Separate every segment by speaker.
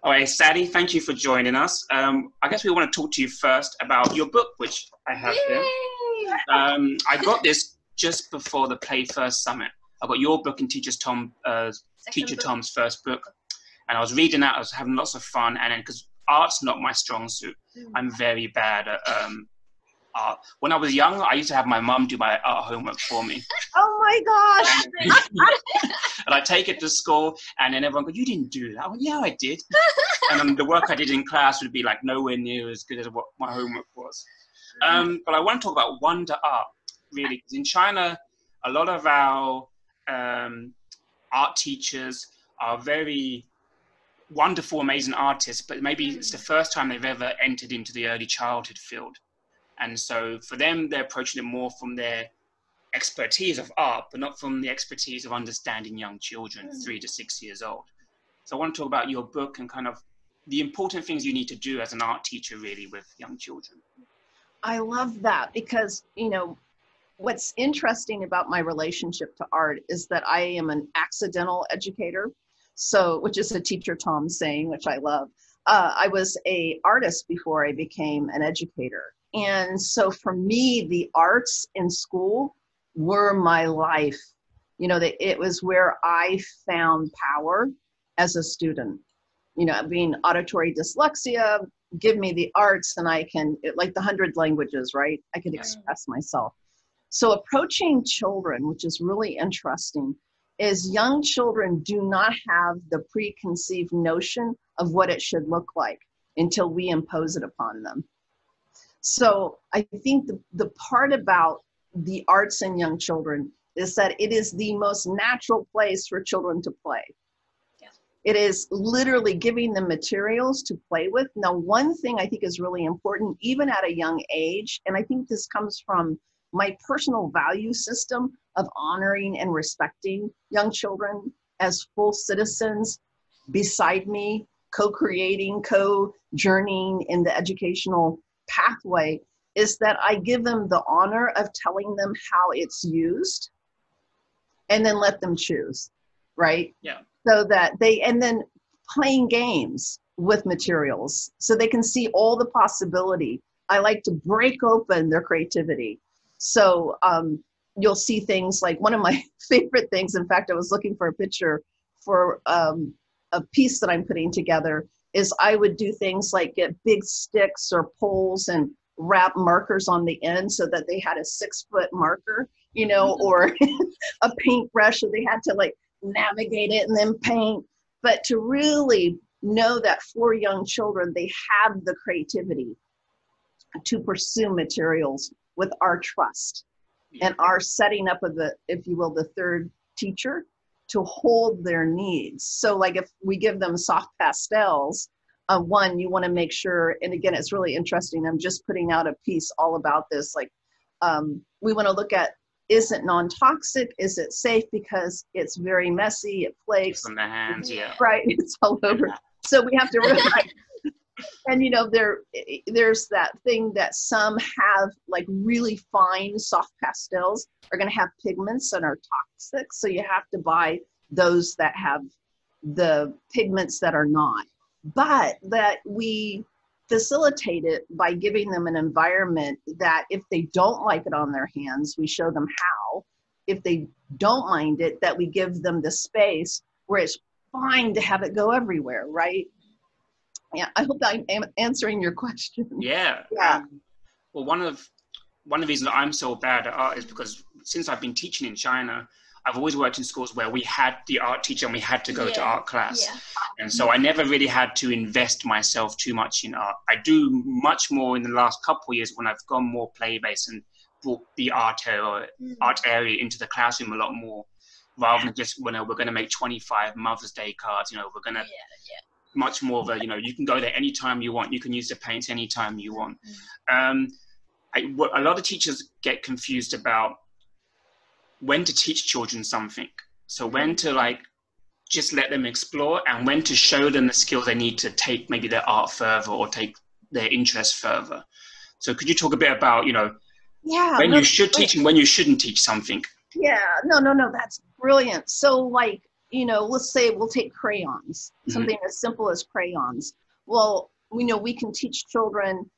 Speaker 1: All right, Sally, thank you for joining us. I guess we want to talk to you first about your book, which I have here. I got this just before the Play First Summit. I got your book and Teacher Tom's first book, and I was reading that. I was having lots of fun, and then because art's not my strong suit, I'm very bad at art. When I was young, I used to have my mum do my art homework for me.
Speaker 2: Oh my gosh!
Speaker 1: And I take it to school, and then everyone goes, "You didn't do that." I went, "Yeah, I did." And then the work I did in class would be like nowhere near as good as what my homework was. But I want to talk about wonder art, really, because in China, a lot of our art teachers are very wonderful, amazing artists, but maybe it's the first time they've ever entered into the early childhood field. And so for them, they're approaching it more from their expertise of art, but not from the expertise of understanding young children, 3 to 6 years old. So I want to talk about your book and kind of the important things you need to do as an art teacher, really, with young children.
Speaker 2: I love that because, you know, what's interesting about my relationship to art is that I am an accidental educator. So, which is a Teacher Tom saying, which I love. I was an artist before I became an educator. And so for me, the arts in school were my life. You know, it was where I found power as a student. You know, being auditory dyslexia, give me the arts and I can, like the 100 languages, right? I could express myself. So approaching children, which is really interesting, is young children do not have the preconceived notion of what it should look like until we impose it upon them. So I think the part about the arts and young children is that it is the most natural place for children to play. Yeah. It is literally giving them materials to play with. Now, one thing I think is really important, even at a young age, and I think this comes from my personal value system of honoring and respecting young children as full citizens beside me, co-creating, co-journeying in the educational pathway, is that I give them the honor of telling them how it's used and then let them choose, right?
Speaker 1: Yeah.
Speaker 2: So that and then playing games with materials so they can see all the possibility. I like to break open their creativity. So you'll see things like one of my favorite things, in fact, I was looking for a picture for a piece that I'm putting together, is I would do things like get big sticks or poles and wrap markers on the end so that they had a 6-foot marker, you know, or a paintbrush, so they had to like navigate it and then paint. But to really know that for young children, they have the creativity to pursue materials with our trust and our setting up of the, if you will, the third teacher to hold their needs. So like if we give them soft pastels, one, you want to make sure, and again, it's really interesting. I'm just putting out a piece all about this. Like we want to look at, is it non-toxic? Is it safe? Because it's very messy. It flakes.
Speaker 1: From the hands, yeah.
Speaker 2: Right, it's all over. So we have to realize, and you know, there's that thing that some have like really fine soft pastels are going to have pigments that are toxic. So you have to buy those that have the pigments that are not. But that we facilitate it by giving them an environment that if they don't like it on their hands, we show them how. If they don't mind it, that we give them the space where it's fine to have it go everywhere, right? Yeah, I hope I'm answering your question.
Speaker 1: Yeah.
Speaker 2: Yeah.
Speaker 1: Well, one of the reasons I'm so bad at art is because since I've been teaching in China, I've always worked in schools where we had the art teacher and we had to go to art class. Yeah. And so I never really had to invest myself too much in art. I do much more in the last couple of years when I've gone more play-based and brought the art area into the classroom a lot more, rather than just, you know, we're going to make 25 Mother's Day cards, you know, we're going to much more of a, you know, you can go there anytime you want. You can use the paints anytime you want. A lot of teachers get confused about when to teach children something. So when to like just let them explore and when to show them the skills they need to take maybe their art further or take their interest further. So could you talk a bit about, you know, when you should teach and when you shouldn't teach something?
Speaker 2: Yeah, no, that's brilliant. So like let's say we'll take crayons, something as simple as crayons. Well, we can teach children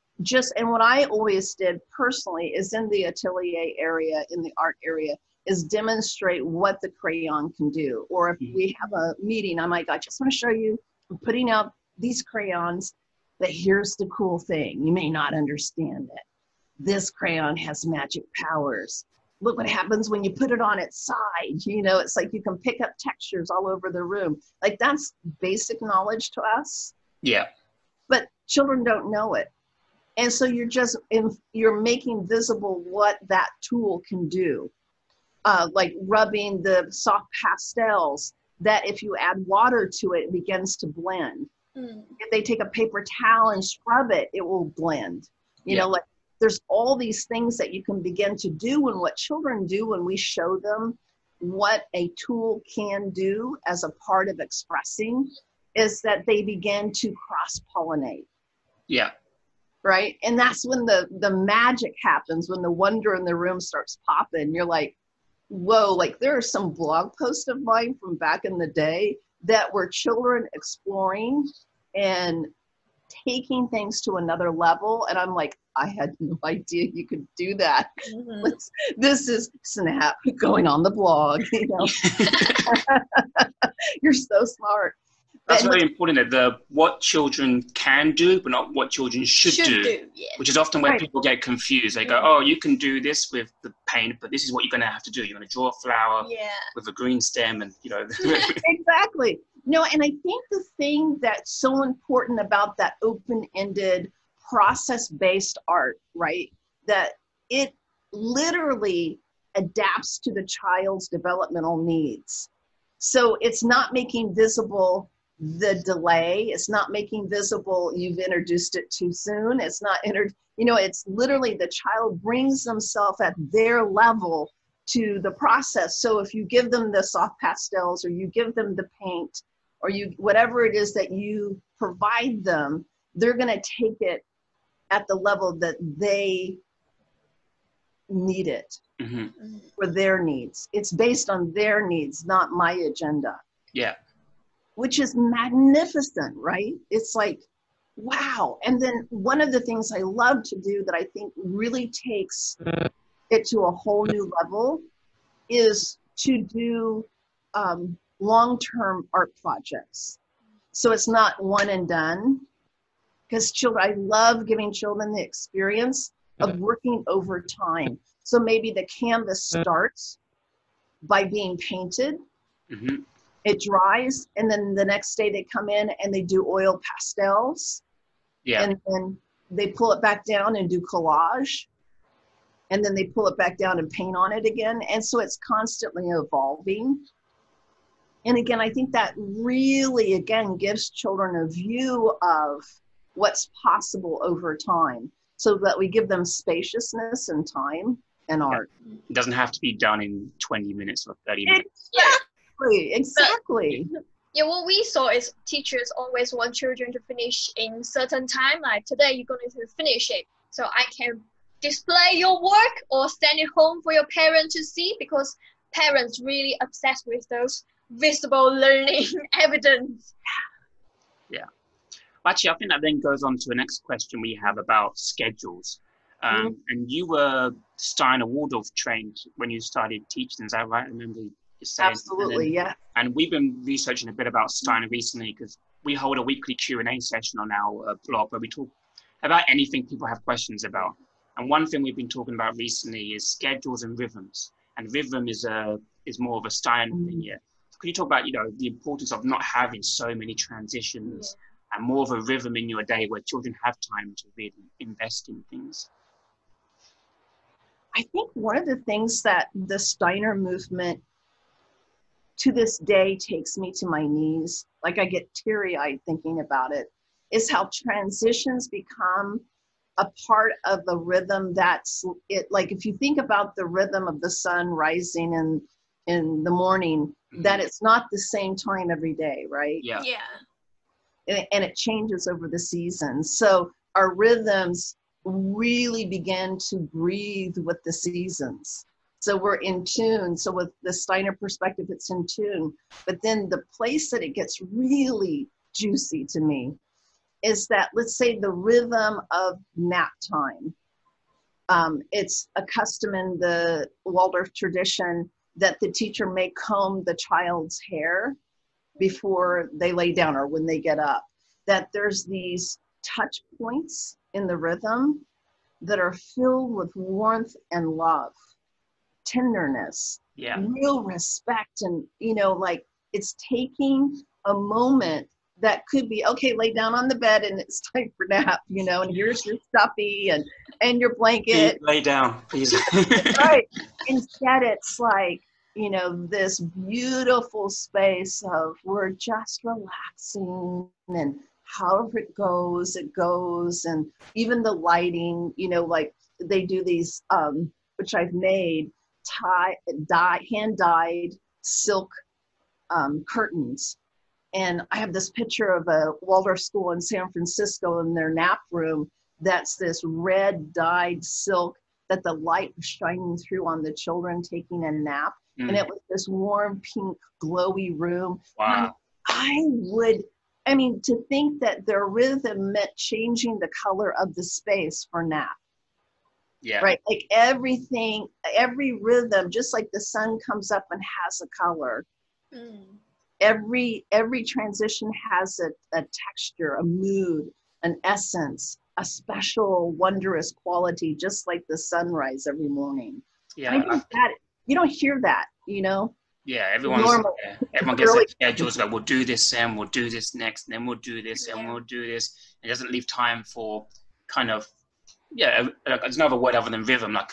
Speaker 2: and what I always did personally is in the atelier area, in the art area, is demonstrate what the crayon can do. Or if we have a meeting, I'm like, I just want to show you, I'm putting out these crayons, but here's the cool thing. You may not understand it. This crayon has magic powers. Look what happens when you put it on its side. It's like you can pick up textures all over the room. Like that's basic knowledge to us.
Speaker 1: Yeah.
Speaker 2: But children don't know it. And so you're making visible what that tool can do. Like rubbing the soft pastels that if you add water to it, it begins to blend. If they take a paper towel and scrub it, it will blend. Like there's all these things that you can begin to do. And what children do when we show them what a tool can do as a part of expressing is that they begin to cross-pollinate.
Speaker 1: Yeah.
Speaker 2: Right? And that's when the magic happens, when the wonder in the room starts popping. You're like, whoa, like there are some blog posts of mine from back in the day that were children exploring and taking things to another level. And I'm like, I had no idea you could do that. This is snap going on the blog. You're so smart.
Speaker 1: That's very important, that what children can do, but not what children should do. Yeah. Which is often where people get confused. They go, oh, you can do this with the paint, but this is what you're going to have to do. You're going to draw a flower with a green stem and,
Speaker 2: Exactly. No, and I think the thing that's so important about that open-ended, process-based art, right, that it literally adapts to the child's developmental needs. So it's not making visible the delay. It's not making visible you've introduced it too soon. It's not it's literally the child brings themselves at their level to the process. So if you give them the soft pastels or you give them the paint or whatever it is that you provide them, they're going to take it at the level that they need it for their needs. It's based on their needs, not my agenda.
Speaker 1: Yeah.
Speaker 2: Which is magnificent, right? It's like, wow. And then one of the things I love to do that I think really takes it to a whole new level is to do long-term art projects. So it's not one and done, because I love giving children the experience of working over time. So maybe the canvas starts by being painted. It dries, and then the next day they come in and they do oil pastels. Yeah. And then they pull it back down and do collage. And then they pull it back down and paint on it again. And so it's constantly evolving. And again, I think that really, again, gives children a view of what's possible over time, so that we give them spaciousness and time and art.
Speaker 1: It doesn't have to be done in 20 minutes or 30 minutes.
Speaker 2: Exactly.
Speaker 3: Yeah, what we saw is teachers always want children to finish in certain time. Like today, you're going to finish it, so I can display your work or send it home for your parents to see, because parents really obsessed with those visible learning evidence.
Speaker 1: Yeah. Actually, I think that then goes on to the next question we have about schedules. And you were Steiner Waldorf trained when you started teaching, is that right? I remember you saying.
Speaker 2: Absolutely, yeah.
Speaker 1: And we've been researching a bit about Steiner recently, because we hold a weekly Q&A session on our blog where we talk about anything people have questions about. And one thing we've been talking about recently is schedules and rhythms. And rhythm is more of a Steiner thing, yeah. Could you talk about, the importance of not having so many transitions and more of a rhythm in your day where children have time to really invest in things?
Speaker 2: I think one of the things that the Steiner movement to this day takes me to my knees, like I get teary-eyed thinking about it, is how transitions become a part of the rhythm that's it. Like if you think about the rhythm of the sun rising in the morning, that it's not the same time every day, right?
Speaker 1: Yeah.
Speaker 2: And it changes over the seasons. So our rhythms really begin to breathe with the seasons. So we're in tune. So with the Steiner perspective, it's in tune. But then the place that it gets really juicy to me is that, let's say, the rhythm of nap time. It's a custom in the Waldorf tradition that the teacher may comb the child's hair before they lay down or when they get up. That there's these touch points in the rhythm that are filled with warmth and love, tenderness, real respect. And, you know, like it's taking a moment that could be, okay, lay down on the bed and it's time for nap, you know, and here's your stuffy and your blanket.
Speaker 1: Please lay down, please.
Speaker 2: Right. Instead, it's like, you know, this beautiful space of we're just relaxing, and however it goes, and even the lighting, you know, like they do these, which I've made, hand-dyed silk curtains. And I have this picture of a Waldorf school in San Francisco in their nap room. That's this red dyed silk that the light was shining through on the children taking a nap. And it was this warm, pink, glowy room.
Speaker 1: Wow.
Speaker 2: I mean, to think that their rhythm meant changing the color of the space for nap.
Speaker 1: Yeah.
Speaker 2: Right. Like everything, every rhythm, just like the sun comes up and has a color. Every transition has a texture, a mood, an essence, a special, wondrous quality, just like the sunrise every morning.
Speaker 1: Yeah.
Speaker 2: I think that you don't hear that, you know.
Speaker 1: Yeah, everyone gets their schedules. Like, we'll do this and we'll do this next, and then we'll do this and we'll do this. It doesn't leave time for kind of there's no other word other than rhythm, like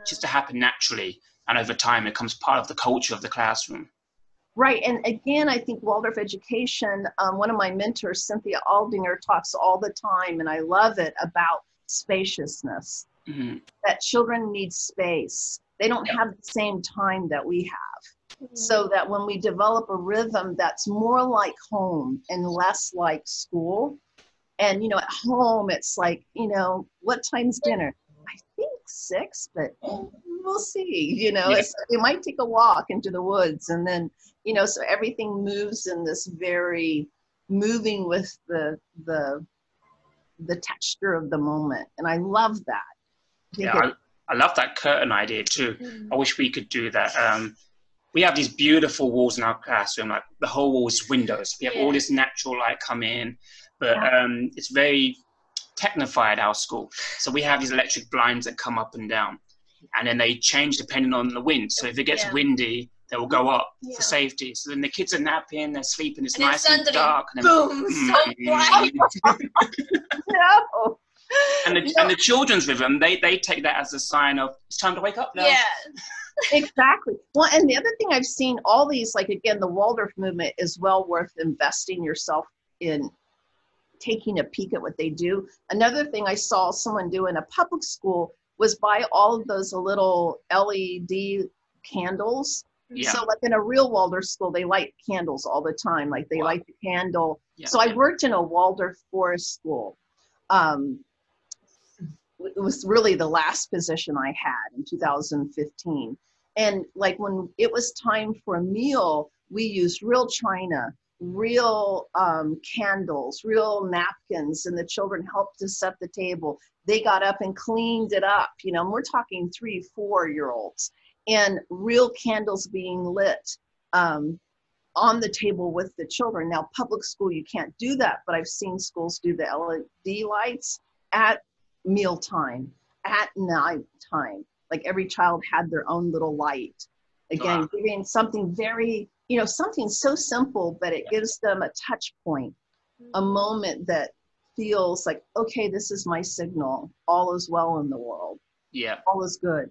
Speaker 1: just to happen naturally, and over time it becomes part of the culture of the classroom.
Speaker 2: Right, and again, I think Waldorf education, one of my mentors, Cynthia Aldinger, talks all the time, and I love it, about spaciousness, that children need space. They don't have the same time that we have. So that when we develop a rhythm that's more like home and less like school, and, you know, at home, it's like, you know, what time's dinner? I think 6, but we'll see, you know, it might take a walk into the woods, and then, you know, so everything moves in this very moving with the texture of the moment. And I love that.
Speaker 1: I love that curtain idea too. I wish we could do that. We have these beautiful walls in our classroom, like the whole wall is windows. We have all this natural light come in, but it's very technified, our school. So we have these electric blinds that come up and down, and then they change depending on the wind. So if it gets windy, they will go up for safety. So then the kids are napping, they're sleeping, it's nice and dark. And then
Speaker 3: boom, so bright.
Speaker 2: No.
Speaker 1: And the children's rhythm, they take that as a sign of it's time to wake up now.
Speaker 3: Yeah.
Speaker 2: Exactly. Well, and the other thing I've seen, all these, like, again, the Waldorf movement is well worth investing yourself in taking a peek at what they do. Another thing I saw someone do in a public school was buy all of those little LED candles. Yeah. So like in a real Waldorf school, they light candles all the time. Like they light the candle. Yeah. So I worked in a Waldorf forest school. It was really the last position I had in 2015. And like when it was time for a meal, we used real china, real candles, real napkins, and the children helped to set the table. They got up and cleaned it up, you know, and we're talking 3-4-year-olds, and real candles being lit on the table with the children. Now, public school, you can't do that, but I've seen schools do the LED lights at mealtime, at night time. Like every child had their own little light. Again, giving something very, you know, something so simple, but it gives them a touch point, a moment that feels like, okay, this is my signal. All is well in the world. Yeah. All is good.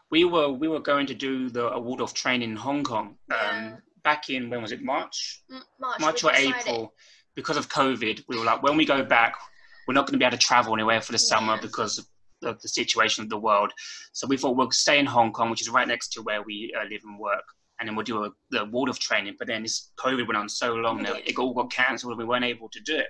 Speaker 1: We were going to do the Waldorf training in Hong Kong back in, when was it, March or April. Because of COVID, we were like, when we go back, we're not going to be able to travel anywhere for the summer because of the situation of the world. So we thought we'll stay in Hong Kong, which is right next to where we live and work, and then we'll do the Waldorf training. But then this COVID went on so long that it all got cancelled and we weren't able to do it.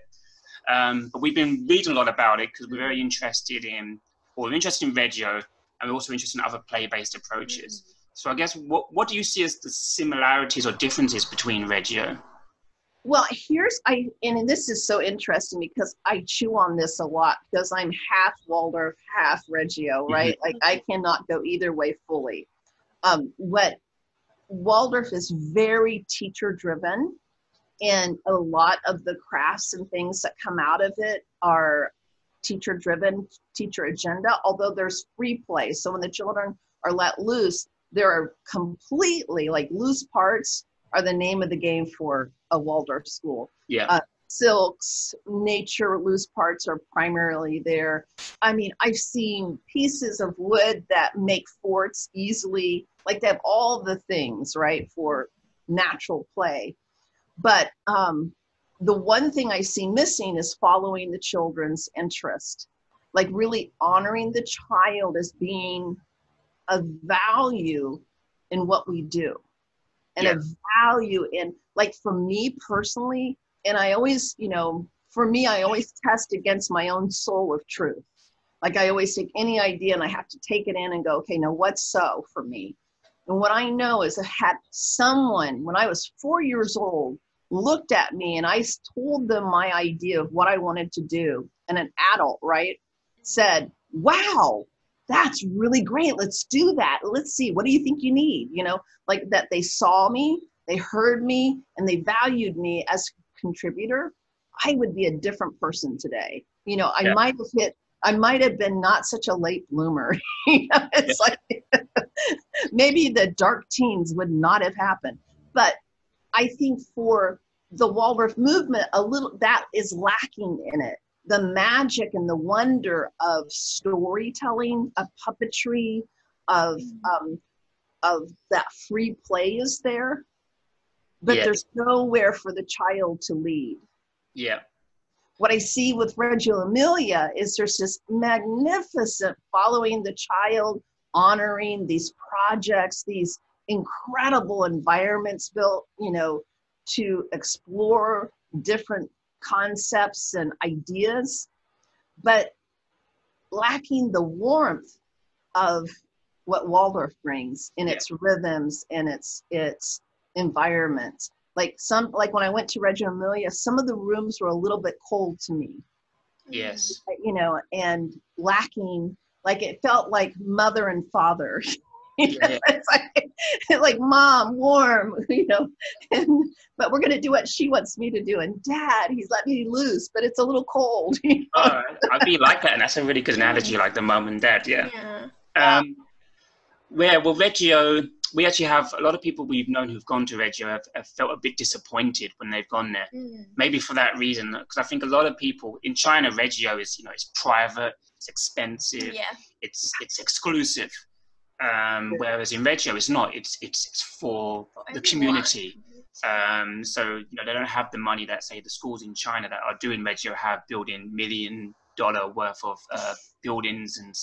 Speaker 1: But we've been reading a lot about it because we're interested in Reggio, and we're also interested in other play-based approaches. So I guess what do you see as the similarities or differences between Reggio?
Speaker 2: Well, and this is so interesting because I chew on this a lot because I'm half Waldorf, half Reggio, right? Like I cannot go either way fully. What Waldorf is very teacher driven, and a lot of the crafts and things that come out of it are teacher driven, teacher agenda, although there's free play. So when the children are let loose, there are completely like loose parts are the name of the game for a Waldorf school.
Speaker 1: Yeah.
Speaker 2: Silks, nature, loose parts are primarily there. I mean, I've seen pieces of wood that make forts easily, like they have all the things, right, for natural play. But the one thing I see missing is following the children's interest, like really honoring the child as being a value in what we do. And a value in, like for me personally, and I always, for me, I always test against my own soul of truth. Like I always take any idea and I have to take it in and go, okay, now what's so for me? And what I know is I had someone, when I was 4 years old, looked at me and I told them my idea of what I wanted to do. And an adult, right, said, wow, that's really great. Let's do that. Let's see. What do you think you need? Like that they saw me, they heard me, and they valued me as a contributor. I would be a different person today. I might have been not such a late bloomer. It's like maybe the dark teens would not have happened. But I think for the Waldorf movement, that is lacking in it. The magic and the wonder of storytelling, of puppetry, of that free play is there, but there's nowhere for the child to lead.
Speaker 1: Yeah.
Speaker 2: What I see with Reggio Emilia is there's this magnificent following the child, honoring these projects, these incredible environments built, to explore different concepts and ideas, but lacking the warmth of what Waldorf brings in its rhythms and its environments. Like when I went to Reggio Emilia, some of the rooms were a little bit cold to me.
Speaker 1: Yes.
Speaker 2: And lacking, like it felt like mother and father. It's like mom, warm, but we're going to do what she wants me to do. And dad, he's let me loose, but it's a little cold.
Speaker 1: I'd be like that. And that's a really good analogy, like the mom and dad. Yeah. Well, Reggio, we actually have a lot of people we've known who've gone to Reggio have felt a bit disappointed when they've gone there. Maybe for that reason, because I think a lot of people in China, Reggio is, it's private, it's expensive, it's exclusive. Whereas in Reggio, it's not. It's for the community. So they don't have the money that say the schools in China that are doing Reggio have, building $1 million worth of buildings and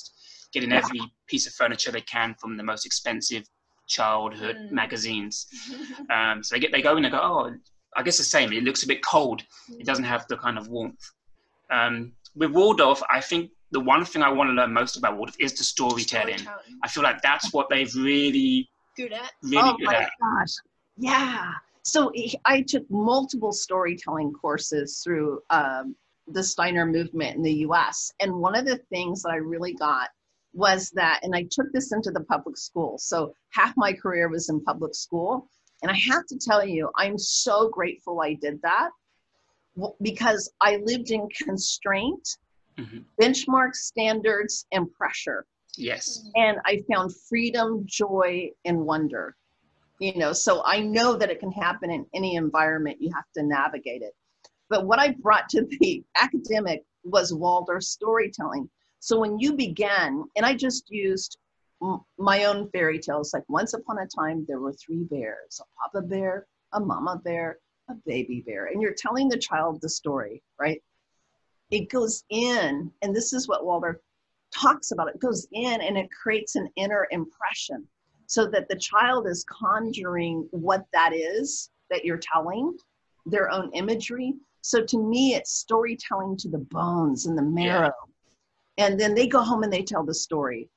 Speaker 1: getting every piece of furniture they can from the most expensive childhood magazines. So they go in and go, oh, I guess the same. It looks a bit cold. It doesn't have the kind of warmth. With Waldorf, I think the one thing I want to learn most about Waldorf is the storytelling. I feel like that's what they've really
Speaker 3: good at.
Speaker 2: Gosh. Yeah. So I took multiple storytelling courses through the Steiner movement in the US. And one of the things that I really got was that, and I took this into the public school. So half my career was in public school. And I have to tell you, I'm so grateful I did that because I lived in constraint, benchmark standards, and pressure.
Speaker 1: Yes.
Speaker 2: And I found freedom, joy, and wonder. So I know that it can happen in any environment. You have to navigate it. But what I brought to the academic was Waldorf storytelling. So when you began, and I just used my own fairy tales, like once upon a time, there were 3 bears, a papa bear, a mama bear, a baby bear. And you're telling the child the story, right? It goes in, and this is what Waldorf talks about. It goes in and it creates an inner impression so that the child is conjuring what that is that you're telling, their own imagery. So to me, it's storytelling to the bones and the marrow. And then they go home and they tell the story.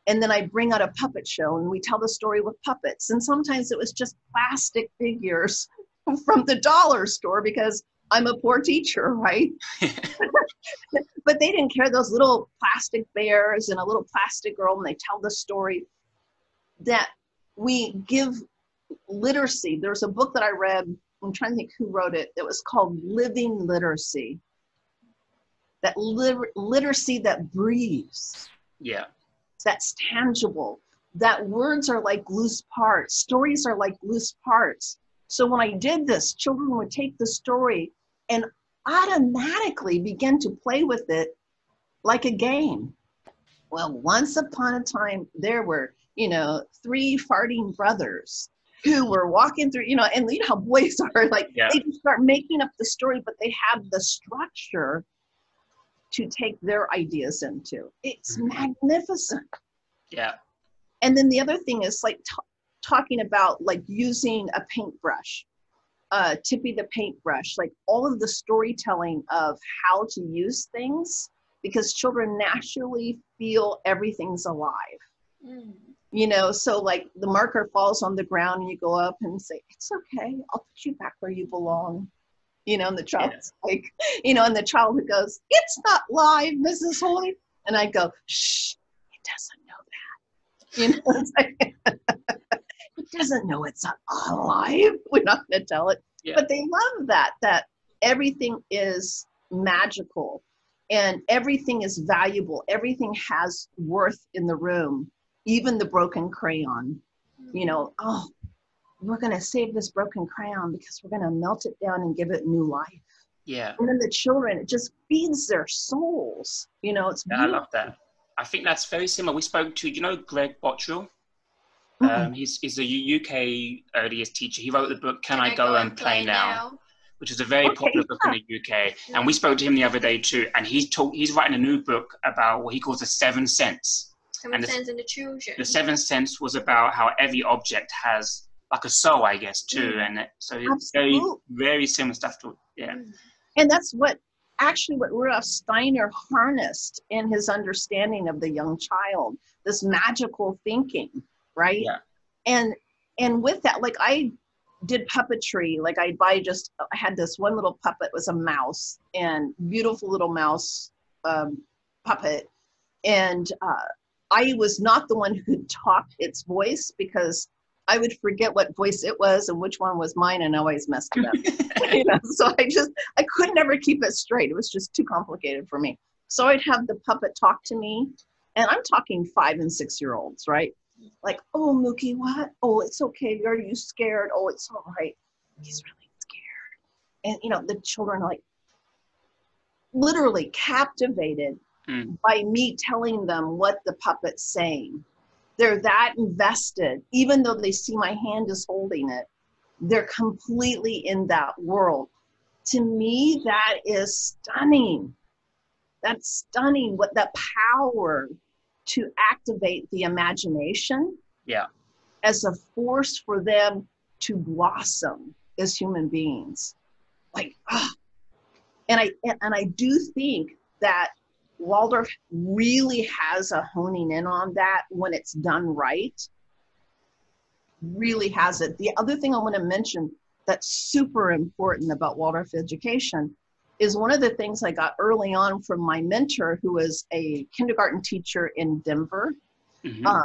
Speaker 2: And then I bring out a puppet show and we tell the story with puppets. And sometimes it was just plastic figures from the dollar store because I'm a poor teacher, right? But they didn't care. Those little plastic bears and a little plastic girl, and they tell the story that we give literacy. There's a book that I read, I'm trying to think who wrote it. It was called Living Literacy. That literacy that breathes.
Speaker 1: Yeah.
Speaker 2: That's tangible. That words are like loose parts. Stories are like loose parts. So when I did this, children would take the story and automatically begin to play with it like a game. Well, once upon a time, there were, 3 farting brothers who were walking through, and you know how boys are, like, they just start making up the story, but they have the structure to take their ideas into. It's magnificent.
Speaker 1: Yeah.
Speaker 2: And then the other thing is like talking about like using a paintbrush, Tippy the paintbrush, like all of the storytelling of how to use things, because children naturally feel everything's alive. So like the marker falls on the ground and you go up and say, it's okay, I'll put you back where you belong. And the child's like, and the child who goes, it's not live, Mrs. Holy. And I go, shh, it doesn't know that. It's like, it doesn't know it's not alive. We're not going to tell it. Yeah. But they love that everything is magical and everything is valuable. Everything has worth in the room, even the broken crayon. We're going to save this broken crayon because we're going to melt it down and give it new life.
Speaker 1: Yeah.
Speaker 2: And then the children, it just feeds their souls. It's beautiful.
Speaker 1: I love that. I think that's very similar. We spoke to, Greg Bottrill? He's a UK early years teacher. He wrote the book, Can I Go and Play Now? Which is a very popular book in the UK. Yeah. And we spoke to him the other day too. And he's writing a new book about what he calls the 7 sense.
Speaker 3: 7 sense in the children.
Speaker 1: The 7 sense was about how every object has like a soul, I guess, too. And so it's very, very similar stuff to,
Speaker 2: And that's what Rudolf Steiner harnessed in his understanding of the young child, this magical thinking, right? Yeah. And with that, like I did puppetry, like I had this one little puppet, was a mouse, and beautiful little mouse puppet. And I was not the one who could talk its voice because I would forget what voice it was and which one was mine, and I always messed it up. So I could never keep it straight. It was just too complicated for me. So I'd have the puppet talk to me, and I'm talking 5 and 6 year olds, right? Like, oh, Mookie, what? Oh, it's okay. Are you scared? Oh, it's all right. He's really scared. And, the children are like literally captivated by me telling them what the puppet's saying. They're that invested, even though they see my hand is holding it. They're completely in that world. To me, that is stunning. That's stunning, what the power to activate the imagination as a force for them to blossom as human beings. Like, and I do think that Waldorf really has a honing in on that when it's done right. Really has it. The other thing I want to mention that's super important about Waldorf education is one of the things I got early on from my mentor, who was a kindergarten teacher in Denver. I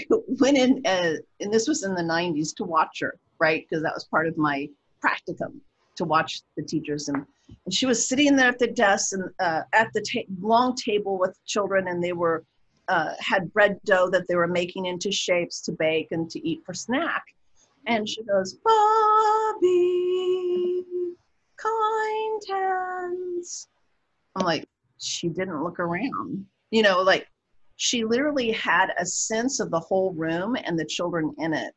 Speaker 2: went in, and this was in the 90s, to watch her, right? Because that was part of my practicum, to watch the teachers. And she was sitting there at the desk and at the long table with children, and they were had bread dough that they were making into shapes to bake and to eat for snack. And she goes, Bobby, kind hands. I'm like, she didn't look around. Like she literally had a sense of the whole room and the children in it.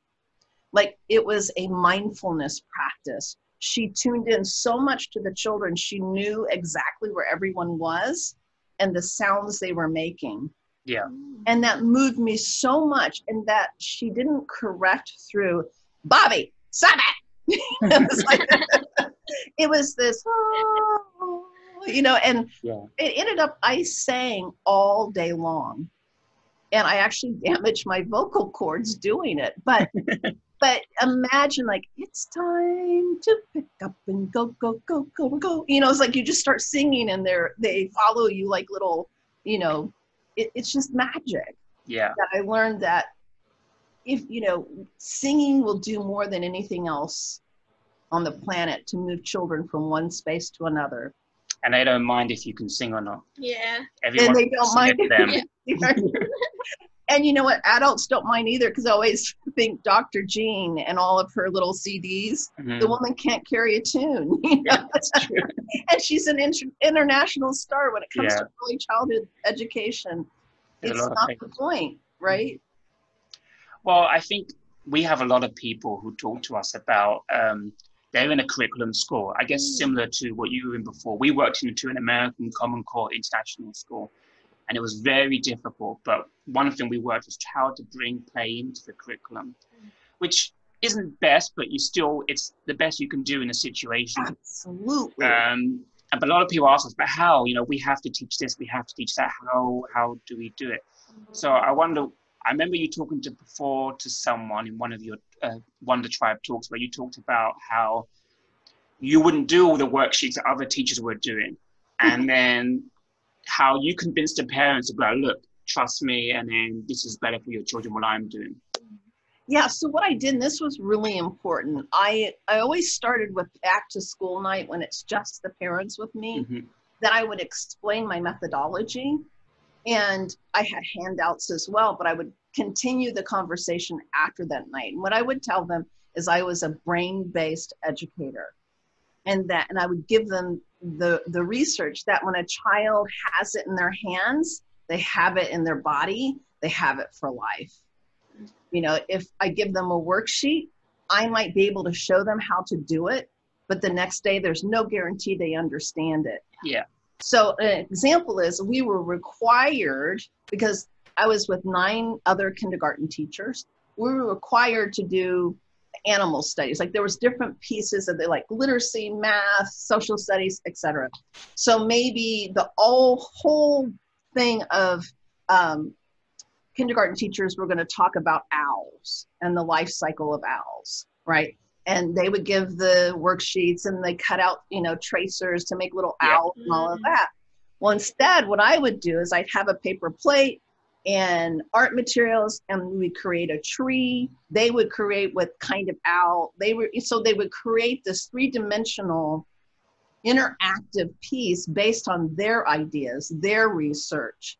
Speaker 2: Like it was a mindfulness practice. She tuned in so much to the children. She knew exactly where everyone was and the sounds they were making.
Speaker 1: Yeah.
Speaker 2: And that moved me so much, and that she didn't correct through, Bobby, stop it. It was this, you know, and
Speaker 1: Yeah.
Speaker 2: it ended up, I sang all day long. And I actually damaged my vocal cords doing it. But imagine, like, it's time to pick up and go, go, go, go, go. You know, it's like you just start singing and they follow you like little, you know, it's just magic.
Speaker 1: Yeah.
Speaker 2: That I learned that if, you know, singing will do more than anything else on the planet to move children from one space to another.
Speaker 1: And they don't mind if you can sing or not.
Speaker 3: Yeah.
Speaker 1: Everyone
Speaker 2: And they don't mind
Speaker 1: them.
Speaker 2: And you know what? Adults don't mind either, because I always think Dr. Jean and all of her little CDs, the woman can't carry a tune. You know?
Speaker 1: Yeah, that's true.
Speaker 2: And she's an international star when it comes
Speaker 1: Yeah.
Speaker 2: to early childhood education.
Speaker 1: There's
Speaker 2: It's not the point, right?
Speaker 1: Well, I think we have a lot of people who talk to us about they're in a curriculum school. I guess similar to what you were in before. We worked into an American Common Core international school, and it was very difficult. But one thing we worked was how to bring play into the curriculum, which isn't best, but it's the best you can do in a situation.
Speaker 2: Absolutely.
Speaker 1: But a lot of people ask us, but how? You know, we have to teach this, we have to teach that. How do we do it? So I remember you talking before to someone in one of the tribe talks, where you talked about how you wouldn't do all the worksheets that other teachers were doing, and then how you convinced the parents to go, look, trust me, and then this is better for your children, what I'm doing.
Speaker 2: Yeah, so what I did, and this was really important, I always started with back to school night when it's just the parents with me, that I would explain my methodology. And I had handouts as well, but I would continue the conversation after that night. And what I would tell them is I was a brain-based educator, and I would give them the research that when a child has it in their hands, they have it in their body, they have it for life. You know, if I give them a worksheet, I might be able to show them how to do it, but the next day there's no guarantee they understand it.
Speaker 1: Yeah.
Speaker 2: So an example is we were required, because I was with 9 other kindergarten teachers, we were required to do animal studies. Like there was different pieces of like literacy, math, social studies, etc. So maybe the whole thing of kindergarten teachers were going to talk about owls and the life cycle of owls, right? And they would give the worksheets and they cut out, you know, tracers to make little owls and all of that. Well, instead, what I would do is I'd have a paper plate and art materials, and we'd create a tree. They would create what kind of owl so they would create this 3-dimensional interactive piece based on their ideas, their research.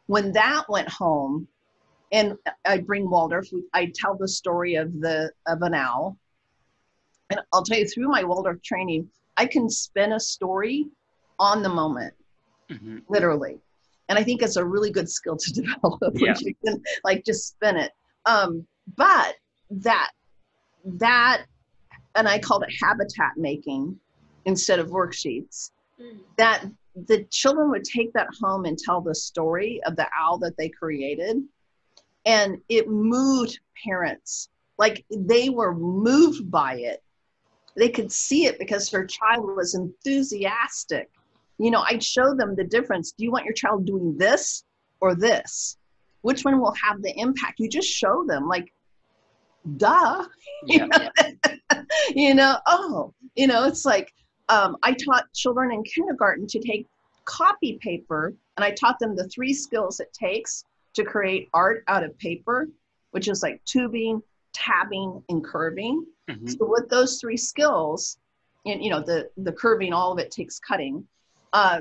Speaker 2: When that went home, and I'd bring Waldorf, I'd tell the story of an owl. And I'll tell you, through my Waldorf training, I can spin a story on the moment, literally. And I think it's a really good skill to develop when you can like just spin it. But that, and I called it habitat making instead of worksheets, that the children would take that home and tell the story of the owl that they created. And it moved parents, like they were moved by it. They could see it because their child was enthusiastic. You know, I'd show them the difference. Do you want your child doing this or this? Which one will have the impact? You just show them, like, duh. You know, it's like, I taught children in kindergarten to take copy paper, and I taught them the 3 skills it takes to create art out of paper, which is like tubing, tabbing, and curving. So with those 3 skills, and you know, the curving, all of it takes cutting. I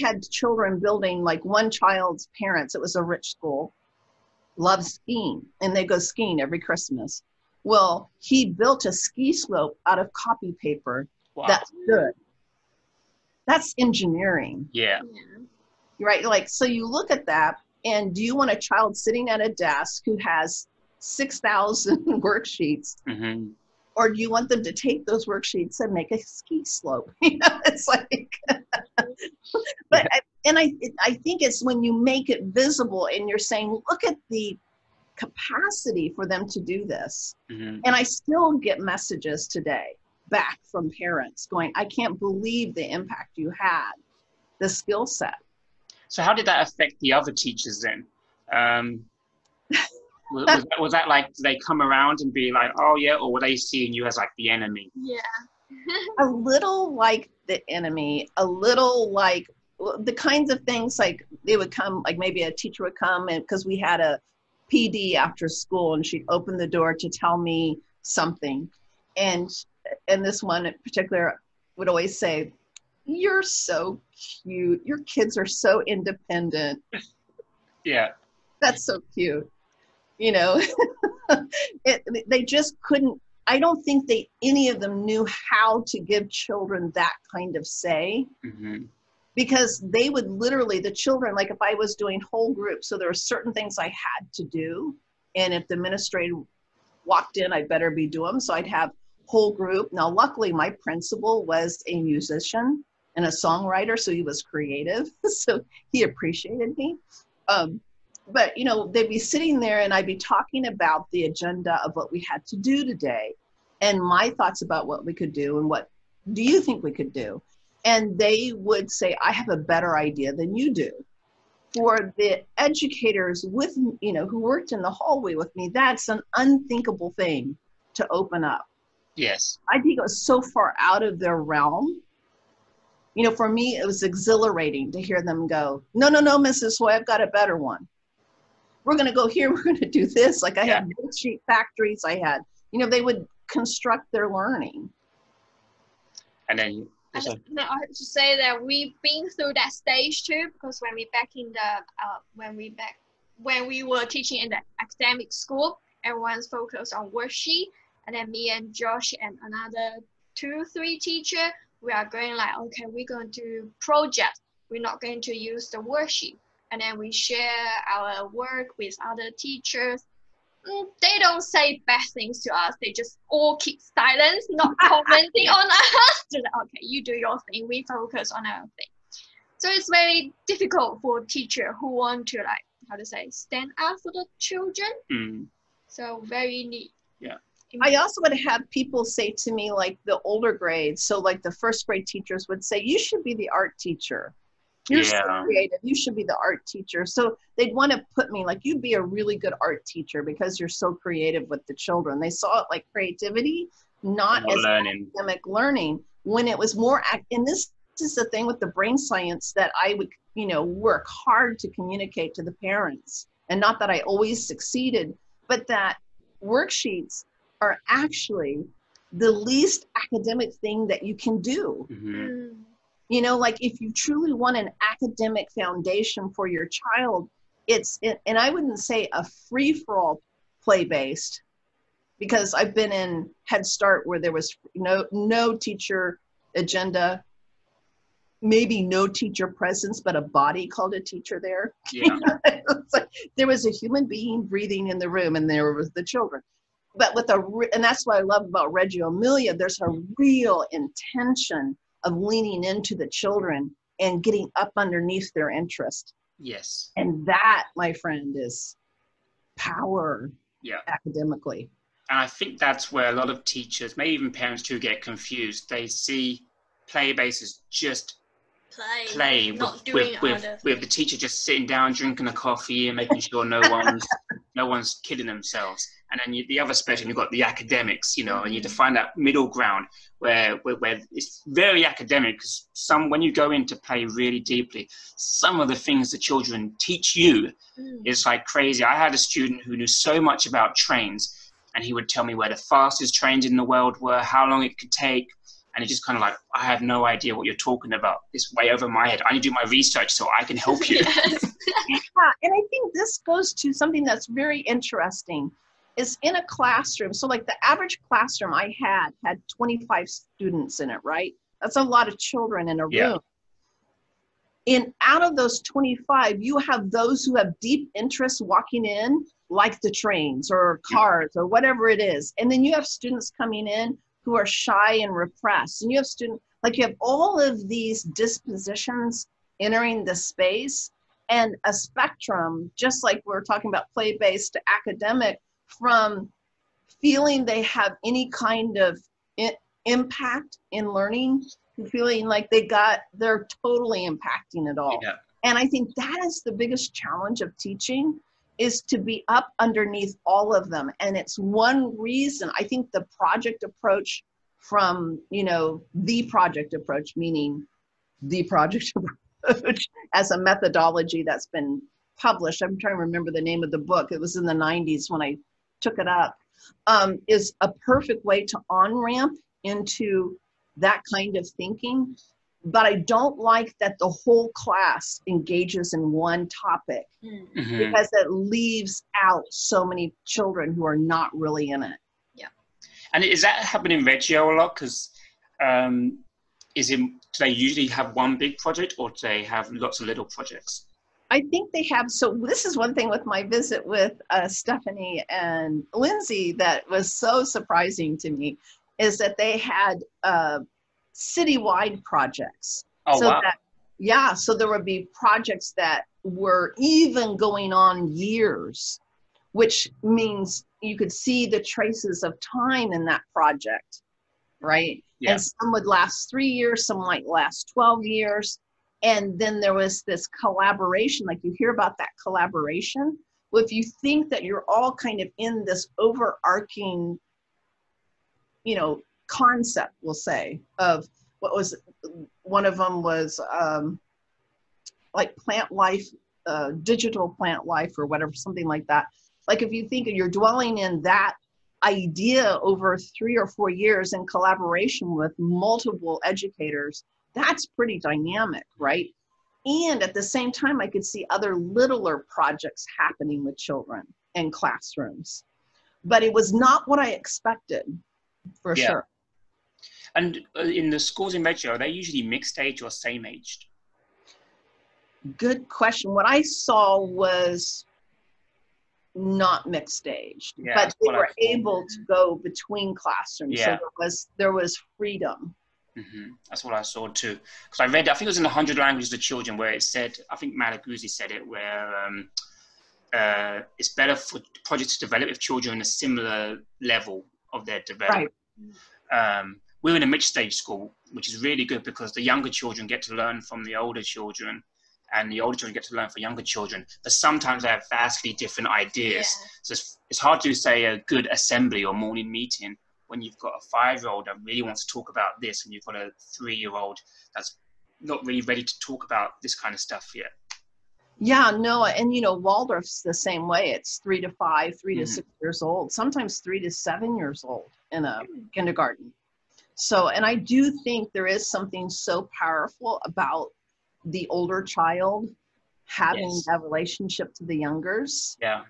Speaker 2: had children building, like one child's parents, it was a rich school, loved skiing, and they go skiing every Christmas. Well, he built a ski slope out of copy paper. Wow. That's good. That's engineering.
Speaker 1: Yeah.
Speaker 2: Right? Like, so you look at that, and do you want a child sitting at a desk who has 6,000 worksheets, or do you want them to take those worksheets and make a ski slope? You know, it's like, but I think it's when you make it visible and you're saying, look at the capacity for them to do this. And I still get messages today, back from parents going, I can't believe the impact you had, the skill set.
Speaker 1: So how did that affect the other teachers then? Was that like, did they come around and be like, oh yeah, or were they seeing you as like the enemy?
Speaker 3: Yeah.
Speaker 2: A little like the enemy, a little like the kinds of things, like they would come, like maybe a teacher would come, and because we had a PD after school, and she'd open the door to tell me something, and this one in particular would always say, you're so cute, your kids are so independent.
Speaker 1: Yeah,
Speaker 2: that's so cute, you know. They just couldn't, I don't think any of them knew how to give children that kind of say.
Speaker 1: mm-hmm.
Speaker 2: Because they would literally, the children, like if I was doing whole groups, so there were certain things I had to do, and if the administrator walked in, I'd better be doing them, so I'd have whole group. Now luckily my principal was a musician and a songwriter, so he was creative, so he appreciated me. But you know, they'd be sitting there and I'd be talking about the agenda of what we had to do today and my thoughts about what we could do and what do you think we could do. And they would say, I have a better idea than you do. For the educators with, you know, who worked in the hallway with me, that's an unthinkable thing to open up.
Speaker 1: Yes.
Speaker 2: I think it was so far out of their realm. You know, for me, it was exhilarating to hear them go, no, Mrs. Hoy, I've got a better one. We're going to go here. We're going to do this. Like I had worksheet factories. I had, you know, they would construct their learning.
Speaker 1: And then
Speaker 3: I have to say that we've been through that stage too, because when we were teaching in the academic school, everyone's focused on worksheet, and then me and Josh and another 2-3 teacher, we are going like, okay, we're going to do project. We're not going to use the worksheet, and then we share our work with other teachers. They don't say bad things to us. They just all keep silence, not commenting on us. Just like, okay, you do your thing. We focus on our thing. So it's very difficult for a teacher who want to, like, how to say, stand up for the children.
Speaker 1: Mm.
Speaker 3: So very neat.
Speaker 1: Yeah.
Speaker 2: I also would have people say to me, like the older grades, so like the first grade teachers would say, you should be the art teacher. You're so creative. You should be the art teacher. So they'd want to put me like, you'd be a really good art teacher because you're so creative with the children. They saw it like creativity, not as academic learning, when it was more, and this is the thing with the brain science that I would, you know, work hard to communicate to the parents. And not that I always succeeded, but that worksheets are actually the least academic thing that you can do.
Speaker 1: Mm-hmm.
Speaker 2: You know, like if you truly want an academic foundation for your child, and I wouldn't say a free-for-all play-based, because I've been in Head Start where there was no teacher agenda, maybe no teacher presence, but a body called a teacher there.
Speaker 1: Yeah.
Speaker 2: It's like there was a human being breathing in the room, and there was the children. But and that's what I love about Reggio Emilia, there's a real intention of leaning into the children and getting up underneath their interest.
Speaker 1: Yes.
Speaker 2: And that, my friend, is power academically.
Speaker 1: And I think that's where a lot of teachers, maybe even parents too, get confused. They see play-based as just play with the teacher just sitting down, drinking a coffee and making sure no one's kidding themselves. And then the other spectrum, you've got the academics, you know, and you have to find that middle ground where it's very academic. Because when you go into play really deeply, some of the things the children teach you is like crazy. I had a student who knew so much about trains, and he would tell me where the fastest trains in the world were, how long it could take. And it's just kind of like, I have no idea what you're talking about. It's way over my head. I need to do my research so I can help you.
Speaker 2: Yes. And I think this goes to something that's very interesting. Is in a classroom, so like the average classroom I had 25 students in it, right? That's a lot of children in a room. And out of those 25, you have those who have deep interest walking in, like the trains or cars or whatever it is. And then you have students coming in who are shy and repressed. And you have students, like you have all of these dispositions entering the space, and a spectrum, just like we're talking about play-based to academic, from feeling they have any kind of impact in learning, feeling like they're totally impacting it all.
Speaker 1: Yeah.
Speaker 2: And I think that is the biggest challenge of teaching, is to be up underneath all of them. And it's one reason I think the project approach from, the project approach, meaning the project approach as a methodology that's been published. I'm trying to remember the name of the book. It was in the 90s when I took it up, is a perfect way to on-ramp into that kind of thinking. But I don't like that the whole class engages in one topic, because it leaves out so many children who are not really in it.
Speaker 3: Yeah.
Speaker 1: And is that happening in Reggio a lot? Because do they usually have one big project, or do they have lots of little projects?
Speaker 2: I think they have. So this is one thing with my visit with Stephanie and Lindsay that was so surprising to me, is that they had citywide projects.
Speaker 1: Oh,
Speaker 2: so
Speaker 1: wow.
Speaker 2: So there would be projects that were even going on years, which means you could see the traces of time in that project, right?
Speaker 1: Yeah.
Speaker 2: And some would last 3 years, some might last 12 years. And then there was this collaboration, like you hear about that collaboration. Well, if you think that you're all kind of in this overarching, concept, we'll say, of what was, one of them was like plant life, digital plant life or whatever, something like that. Like if you think you're dwelling in that idea over 3 or 4 years in collaboration with multiple educators, that's pretty dynamic, right? And at the same time, I could see other littler projects happening with children in classrooms. But it was not what I expected, for sure.
Speaker 1: And in the schools in Reggio, are they usually mixed age or same aged?
Speaker 2: Good question. What I saw was not mixed age, but they were able to go between classrooms.
Speaker 1: Yeah.
Speaker 2: So there was freedom.
Speaker 1: That's what I saw too. Because I read, I think it was in 100 Languages of Children, where it said, I think Malaguzzi said it, where it's better for projects to develop if children are in a similar level of their development. Right. We're in a mixed stage school, which is really good because the younger children get to learn from the older children, and the older children get to learn from younger children. But sometimes they have vastly different ideas. Yeah. So it's hard to say a good assembly or morning meeting when you've got a 5-year-old that really wants to talk about this, and you've got a 3-year-old that's not really ready to talk about this kind of stuff yet. Yeah, no, and Waldorf's the same way. It's 3 to 5, 3 to 6 years old, sometimes 3 to 7 years old in a kindergarten. So, and I do think there is something so powerful about the older child having that relationship to the youngers. Yeah.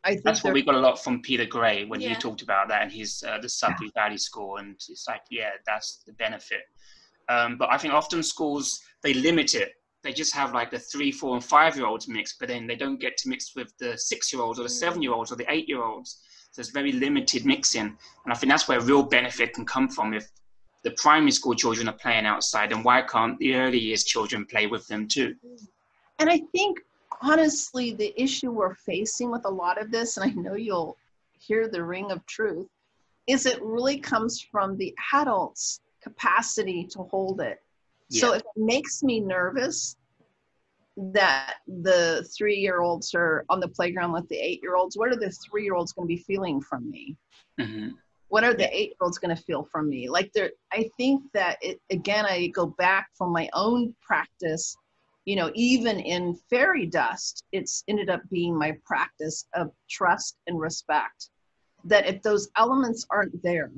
Speaker 1: I think that's what we got a lot from Peter Gray when he talked about that in his the Sudbury Valley School, and it's like, that's the benefit. But I think often schools, they limit it. They just have like the 3, 4, and 5-year-olds mixed, but then they don't get to mix with the 6-year-olds or the 7-year-olds or the 8-year-olds. So there's very limited mixing, and I think that's where real benefit can come from. If the primary school children are playing outside, and why can't the early years children play with them too? And I think, honestly, the issue we're facing with a lot of this, and I know you'll hear the ring of truth, is it really comes from the adults' capacity to hold it. Yeah. So it makes me nervous that the 3-year-olds are on the playground with the 8-year-olds. What are the 3-year-olds going to be feeling from me? Mm-hmm. What are the 8-year-olds going to feel from me? I think that again, I go back from my own practice, even in fairy dust, it's ended up being my practice of trust and respect, that if those elements aren't there,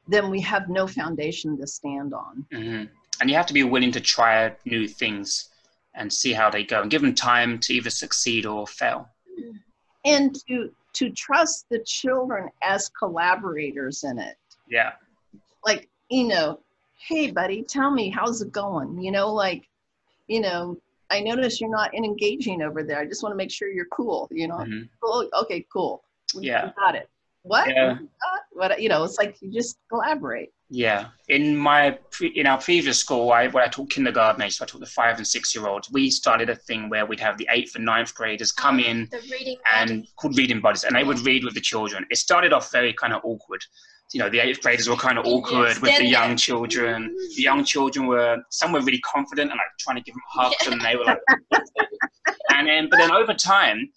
Speaker 1: then we have no foundation to stand on. Mm-hmm. And you have to be willing to try new things and see how they go, and give them time to either succeed or fail. And to trust the children as collaborators in it. Yeah. Hey buddy, tell me, how's it going? I notice you're not engaging over there. I just want to make sure you're cool, Mm-hmm. Cool. Okay, cool. We got it. What? Yeah. What? It's like you just collaborate. Yeah. In our previous school, when I taught kindergarten age, so I taught the 5 and 6-year-olds, we started a thing where we'd have the 8th and 9th graders come in called reading buddies, and they would read with the children. It started off very kind of awkward, you know, the 8th graders were kind of awkward with the young children. The young children some were really confident and like trying to give them hugs, and they were like, but then over time,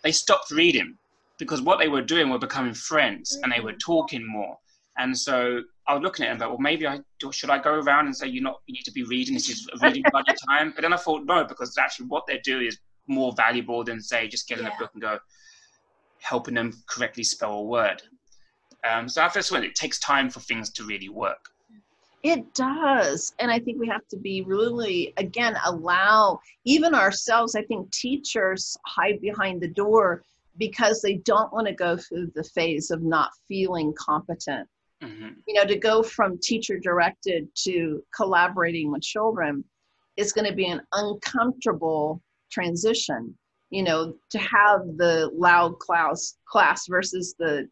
Speaker 1: they stopped reading because what they were doing were becoming friends and they were talking more. And so I was looking at it and well, maybe should I go around and say, you need to be reading, this is a reading buddy time? But then I thought, no, because actually what they're doing is more valuable than say, just getting a book and helping them correctly spell a word. So I feel it takes time for things to really work.
Speaker 2: It does. And I think we have to be really, again, allow even ourselves. I think teachers hide behind the door because they don't want to go through the phase of not feeling competent. You know, to go from teacher directed to collaborating with children is going to be an uncomfortable transition. You know, to have the loud class versus the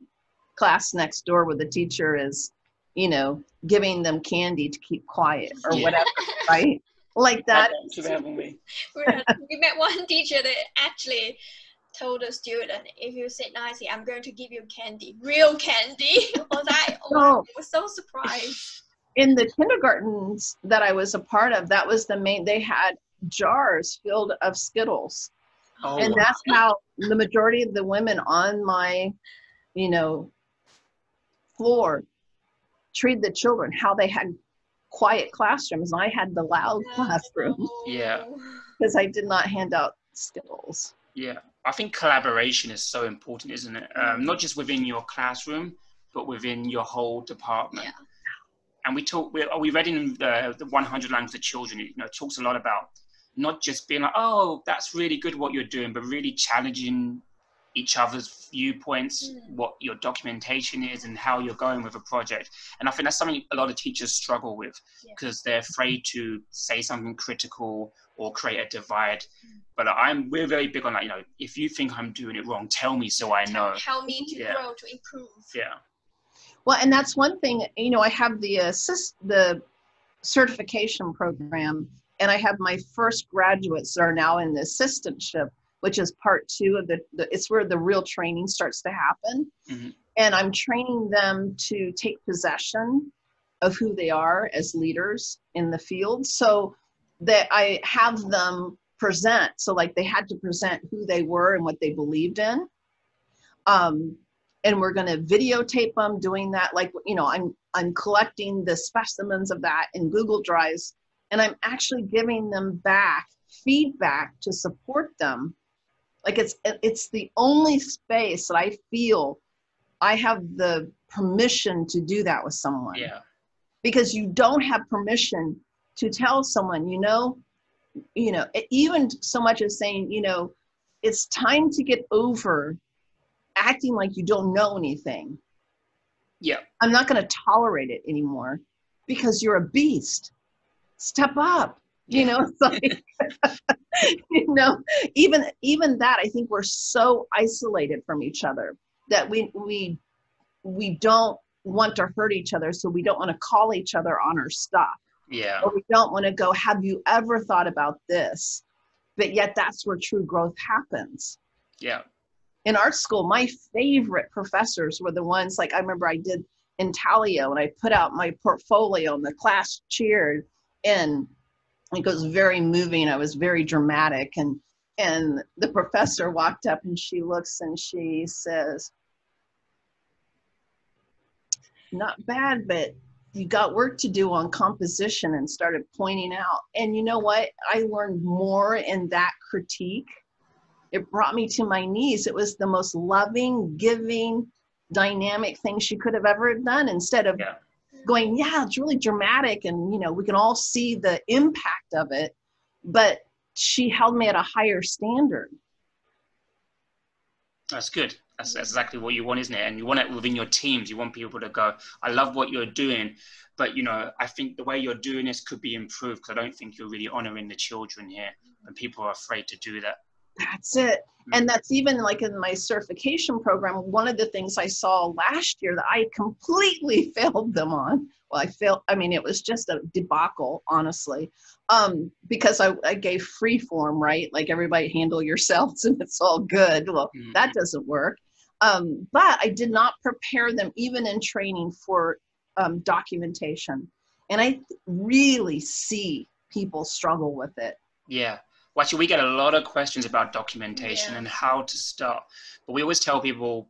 Speaker 2: class next door where the teacher is, you know, giving them candy to keep quiet or whatever, right? Like that.
Speaker 3: We met one teacher that actually told a student, if you sit nicely, I'm going to give you candy, real candy. I was so surprised.
Speaker 2: In the kindergartens that I was a part of, that was they had jars filled of Skittles. And that's how the majority of the women on my, you know, floor treated the children, how they had quiet classrooms. And I had the loud classroom.
Speaker 1: Yeah.
Speaker 2: Because I did not hand out Skittles. Yeah.
Speaker 1: I think collaboration is so important, isn't it? Not just within your classroom, but within your whole department. Yeah. And we read in the 100 Languages of Children, you know, it talks a lot about not just being like, oh, that's really good what you're doing, but really challenging each other's viewpoints, what your documentation is and how you're going with a project. And I think that's something a lot of teachers struggle with because they're afraid to say something critical or create a divide. But we're very big on that, you know, if you think I'm doing it wrong, tell me so I know.
Speaker 3: Help me to grow, to improve.
Speaker 1: Yeah.
Speaker 2: Well, and that's one thing, you know, I have the certification program, and I have my first graduates that are now in the assistantship, which is part 2 of it's where the real training starts to happen. And I'm training them to take possession of who they are as leaders in the field, so that I have them present. So like they had to present who they were and what they believed in. And we're going to videotape them doing that. Like, you know, I'm collecting the specimens of that in Google Drives, and I'm actually giving them back feedback to support them. Like it's the only space that I feel I have the permission to do that with someone.
Speaker 1: Yeah.
Speaker 2: Because you don't have permission to tell someone, you know, even so much as saying, you know, it's time to get over acting like you don't know anything.
Speaker 1: Yeah.
Speaker 2: I'm not going to tolerate it anymore because you're a beast. Step up. You know, it's like, you know, even that, I think we're so isolated from each other that we don't want to hurt each other. So we don't want to call each other on our stuff.
Speaker 1: Yeah.
Speaker 2: Or we don't want to go, have you ever thought about this? But yet that's where true growth happens.
Speaker 1: Yeah.
Speaker 2: In art school, my favorite professors were the ones, like I remember I did intaglio and I put out my portfolio and the class cheered, and it was very moving. I was very dramatic, and the professor walked up and she looks and she says, not bad, but you got work to do on composition, and started pointing out. And you know what? I learned more in that critique. It brought me to my knees. It was the most loving, giving, dynamic thing she could have ever done, instead of going, yeah, it's really dramatic and, you know, we can all see the impact of it. But she held me at a higher standard.
Speaker 1: That's good. That's exactly what you want, isn't it? And you want it within your teams. You want people to go, I love what you're doing, but, you know, I think the way you're doing this could be improved, because I don't think you're really honoring the children here, and people are afraid to do that.
Speaker 2: That's it. And that's even like in my certification program, one of the things I saw last year that I completely failed them on. Well, it was just a debacle, honestly, because I gave free form, right? Like everybody handle yourselves and it's all good. Well, that doesn't work. But I did not prepare them even in training for documentation. And I really see people struggle with it.
Speaker 1: Yeah. Well, actually, we get a lot of questions about documentation and how to start. But we always tell people,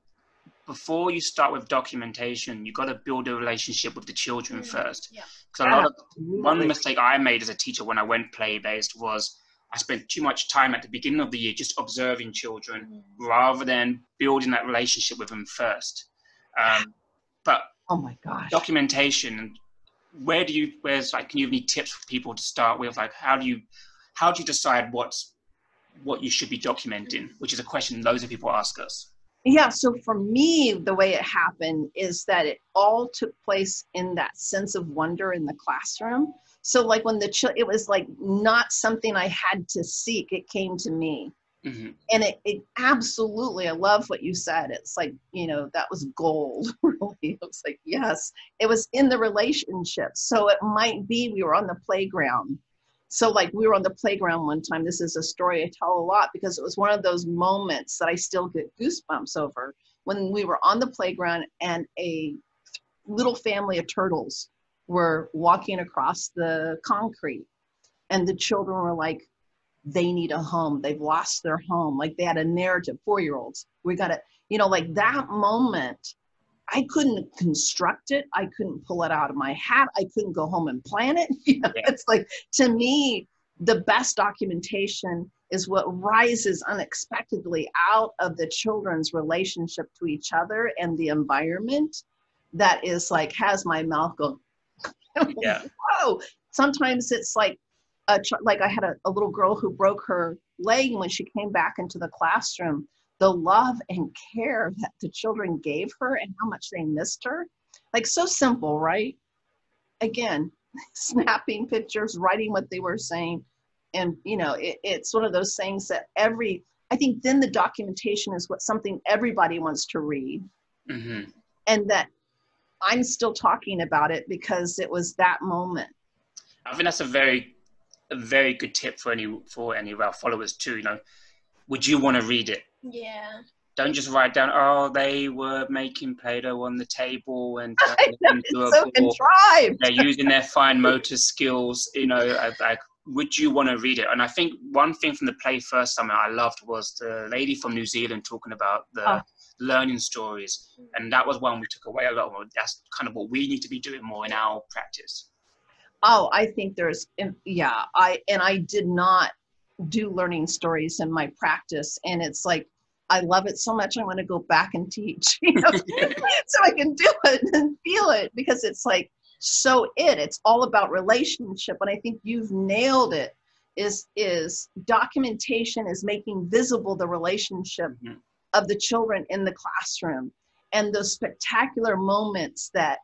Speaker 1: before you start with documentation, you've got to build a relationship with the children first. Because one mistake I made as a teacher when I went play-based was I spent too much time at the beginning of the year just observing children rather than building that relationship with them first. But
Speaker 2: oh my gosh,
Speaker 1: documentation, can you have any tips for people to start with? Like, how do you decide what you should be documenting, which is a question loads of people ask us.
Speaker 2: Yeah, so for me, the way it happened is that it all took place in that sense of wonder in the classroom. So like when it was like not something I had to seek, it came to me. Mm-hmm. And it absolutely, I love what you said. It's like, that was gold, really. It was like, yes, it was in the relationship. So it might be we were on the playground. So like we were on the playground one time. This is a story I tell a lot because it was one of those moments that I still get goosebumps over, when we were on the playground and a little family of turtles were walking across the concrete, and the children were like, they need a home. They've lost their home. Like they had a narrative, 4-year-olds. We got to, like that moment, I couldn't construct it. I couldn't pull it out of my hat. I couldn't go home and plan it. It's like, to me, the best documentation is what rises unexpectedly out of the children's relationship to each other and the environment that is like, has my mouth go, whoa. Sometimes it's like, like I had a little girl who broke her leg, and when she came back into the classroom, the love and care that the children gave her and how much they missed her. Like, so simple, right? Again, snapping pictures, writing what they were saying. And, it's one of those things that I think then the documentation is something everybody wants to read. Mm-hmm. And that I'm still talking about it because it was that moment.
Speaker 1: I think that's a very good tip for any of our followers too. Would you want to read it?
Speaker 3: Yeah.
Speaker 1: Don't just write down, oh, they were making Play-Doh on the table and
Speaker 2: into a ball.
Speaker 1: They're using their fine motor skills. Would you want to read it? And I think one thing from the Play First Summit I loved was the lady from New Zealand talking about the learning stories. And that was one we took away a lot more. That's kind of what we need to be doing more in our practice.
Speaker 2: Oh, I think I did not do learning stories in my practice. And it's like, I love it so much. I want to go back and teach, so I can do it and feel it, because it's like, it's all about relationship. And I think you've nailed it, is documentation is making visible the relationship of the children in the classroom, and those spectacular moments that,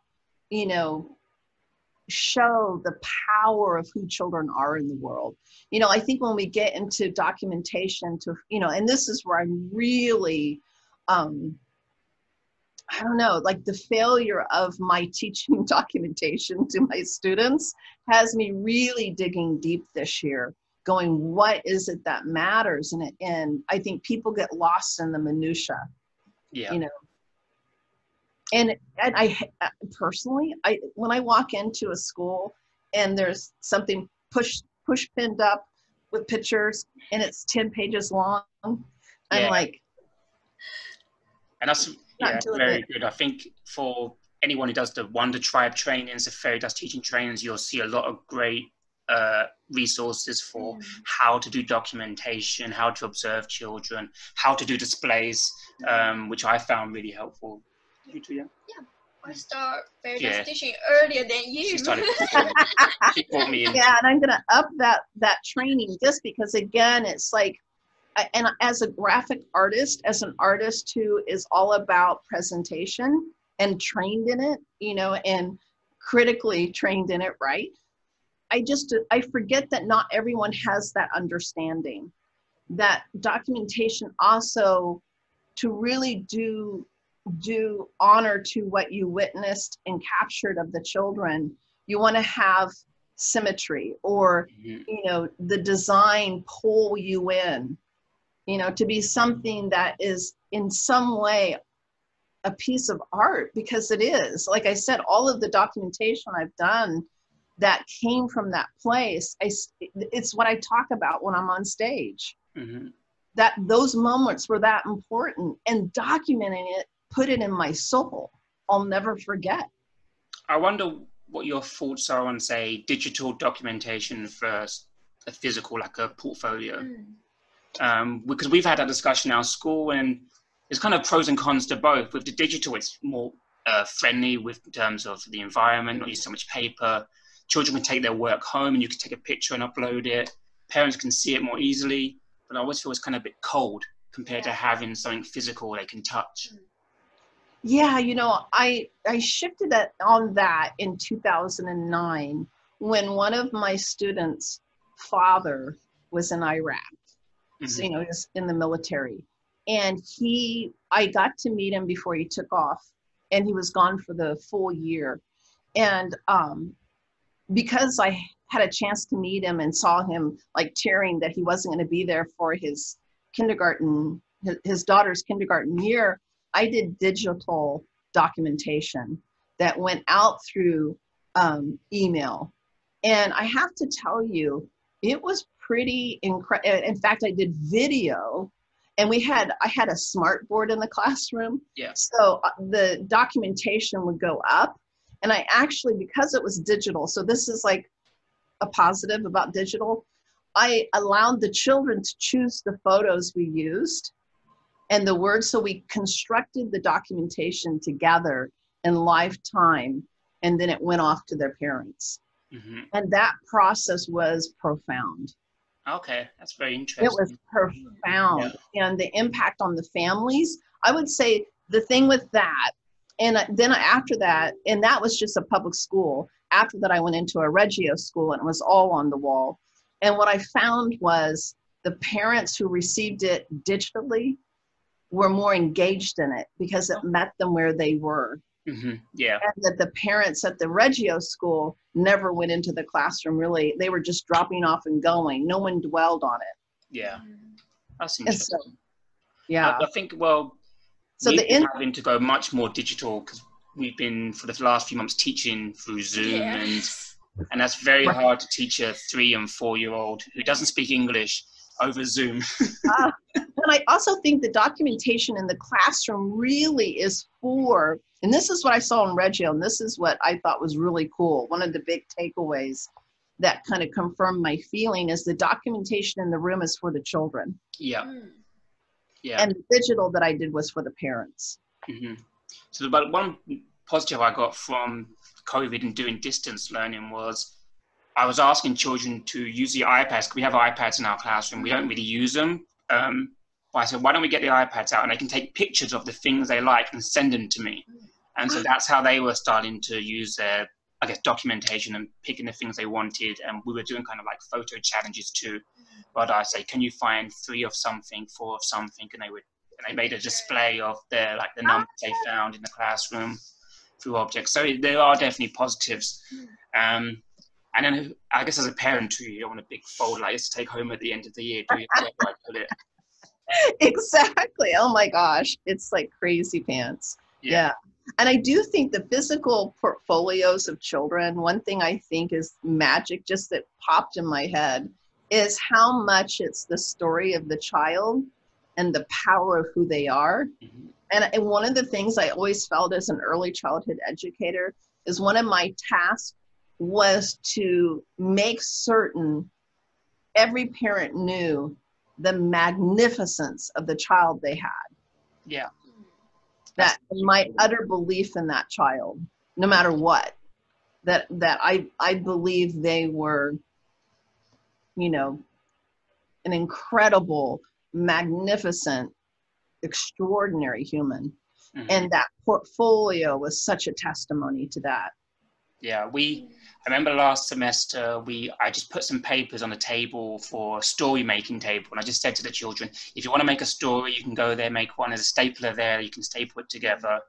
Speaker 2: show the power of who children are in the world. I think when we get into documentation and this is where I'm really, I don't know, like the failure of my teaching documentation to my students has me really digging deep this year, going, what is it that matters? And I think people get lost in the minutia, And I personally, when I walk into a school and there's something push pinned up with pictures and it's 10 pages long, I'm like,
Speaker 1: and that's very good. I think for anyone who does the Wonder Tribe trainings, the Fairy Dust teaching trainings, you'll see a lot of great resources for how to do documentation, how to observe children, how to do displays, which I found really helpful. You too,
Speaker 3: I start Fairy Dust teaching earlier than you.
Speaker 1: She started. She brought me in.
Speaker 2: Yeah, and I'm gonna up that training, just because, again, it's like, and as a graphic artist, as an artist who is all about presentation and trained in it, and critically trained in it, right? I forget that not everyone has that understanding, that documentation also, to really do honor to what you witnessed and captured of the children, you want to have symmetry, or the design pull you in, to be something that is in some way a piece of art, because it is. Like I said, all of the documentation I've done that came from that place, it's what I talk about when I'm on stage.
Speaker 1: Mm-hmm.
Speaker 2: That those moments were that important, and documenting it put it in my soul. I'll never forget.
Speaker 1: I wonder what your thoughts are on, say, digital documentation versus a physical, like a portfolio. Because we've had that discussion in our school, and there's kind of pros and cons to both. With the digital, it's more friendly with in terms of the environment, not use so much paper. Children can take their work home and you can take a picture and upload it. Parents can see it more easily, but I always feel it's kind of a bit cold compared to having something physical they can touch.
Speaker 2: Yeah, you know, I shifted that on that in 2009 when one of my students' father was in Iraq. So, you know, he was in the military. And I got to meet him before he took off, and he was gone for the full year. And because I had a chance to meet him and saw him like tearing that he wasn't going to be there for his kindergarten, his daughter's kindergarten year, I did digital documentation that went out through email. And I have to tell you, it was pretty incredible. In fact, I did video, and I had a smart board in the classroom.
Speaker 1: Yeah.
Speaker 2: So the documentation would go up, and I actually, because it was digital, so this is like a positive about digital, I allowed the children to choose the photos we used and the words. So we constructed the documentation together in lifetime, and then it went off to their parents. And that process was profound.
Speaker 1: Okay, that's very interesting.
Speaker 2: It was profound. Yeah. And the impact on the families, I would say the thing with that, and then after that, and that was just a public school. After that, I went into a Reggio school, and it was all on the wall. And what I found was the parents who received it digitally were more engaged in it because it met them where they were.
Speaker 1: Yeah.
Speaker 2: And that the parents at the Reggio school never went into the classroom, really. They were just dropping off and going. No one dwelled on it.
Speaker 1: Yeah. That's interesting.
Speaker 2: So, yeah.
Speaker 1: I think, well,
Speaker 2: so
Speaker 1: we've been having to go much more digital because we've been, for the last few months, teaching through Zoom. And that's very hard to teach a 3- and 4-year-old who doesn't speak English over Zoom.
Speaker 2: And I also think the documentation in the classroom really is for, and this is what I saw in Reggio, and this is what I thought was really cool. One of the big takeaways that kind of confirmed my feeling is the documentation in the room is for the children.
Speaker 1: Yeah. Yeah.
Speaker 2: And the digital that I did was for the parents.
Speaker 1: So about one positive I got from COVID and doing distance learning was I was asking children to use the iPads. We have iPads in our classroom. We don't really use them. But I said, why don't we get the iPads out and they can take pictures of the things they like and send them to me. And so that's how they were starting to use their, I guess, documentation and picking the things they wanted. And we were doing kind of like photo challenges too. But I say, can you find 3 of something, 4 of something? And they made a display of their, like the numbers they found in the classroom through objects. So there are definitely positives. And then I guess as a parent too, you don't want a big folder like this to take home at the end of the year, do you? Where do I put it?
Speaker 2: Exactly. Oh my gosh. It's like crazy pants. Yeah. And I do think the physical portfolios of children, one thing I think is magic, just that popped in my head, is how much it's the story of the child and the power of who they are. And one of the things I always felt as an early childhood educator is one of my tasks was to make certain every parent knew the magnificence of the child they had.
Speaker 1: Yeah.
Speaker 2: That my utter belief in that child, no matter what, that I believe they were, you know, an incredible, magnificent, extraordinary human. And that portfolio was such a testimony to that.
Speaker 1: Yeah, I remember last semester, I just put some papers on the table for a story making table. And I just said to the children, if you want to make a story, you can go there, make one. There's a stapler there, you can staple it together.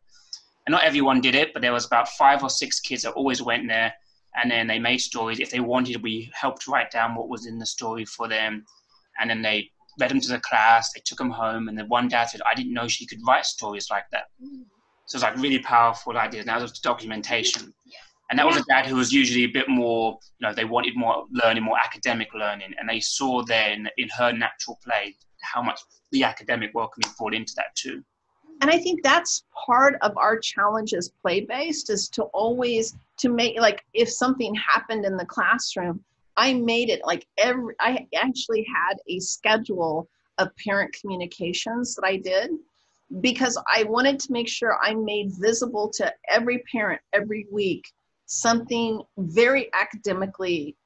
Speaker 1: And not everyone did it, but there was about 5 or 6 kids that always went there. And then they made stories. If they wanted, we helped write down what was in the story for them. And then they read them to the class, they took them home. And then one dad said, I didn't know she could write stories like that. So it's like really powerful ideas. Now there's documentation. And that was a dad who was usually a bit more, you know, they wanted more learning, more academic learning. And they saw then in her natural play how much the academic welcoming brought into that too.
Speaker 2: And I think that's part of our challenge as play-based, is to always to make, like, if something happened in the classroom, I made it like I actually had a schedule of parent communications that I did, because I wanted to make sure I made visible to every parent every week something very academically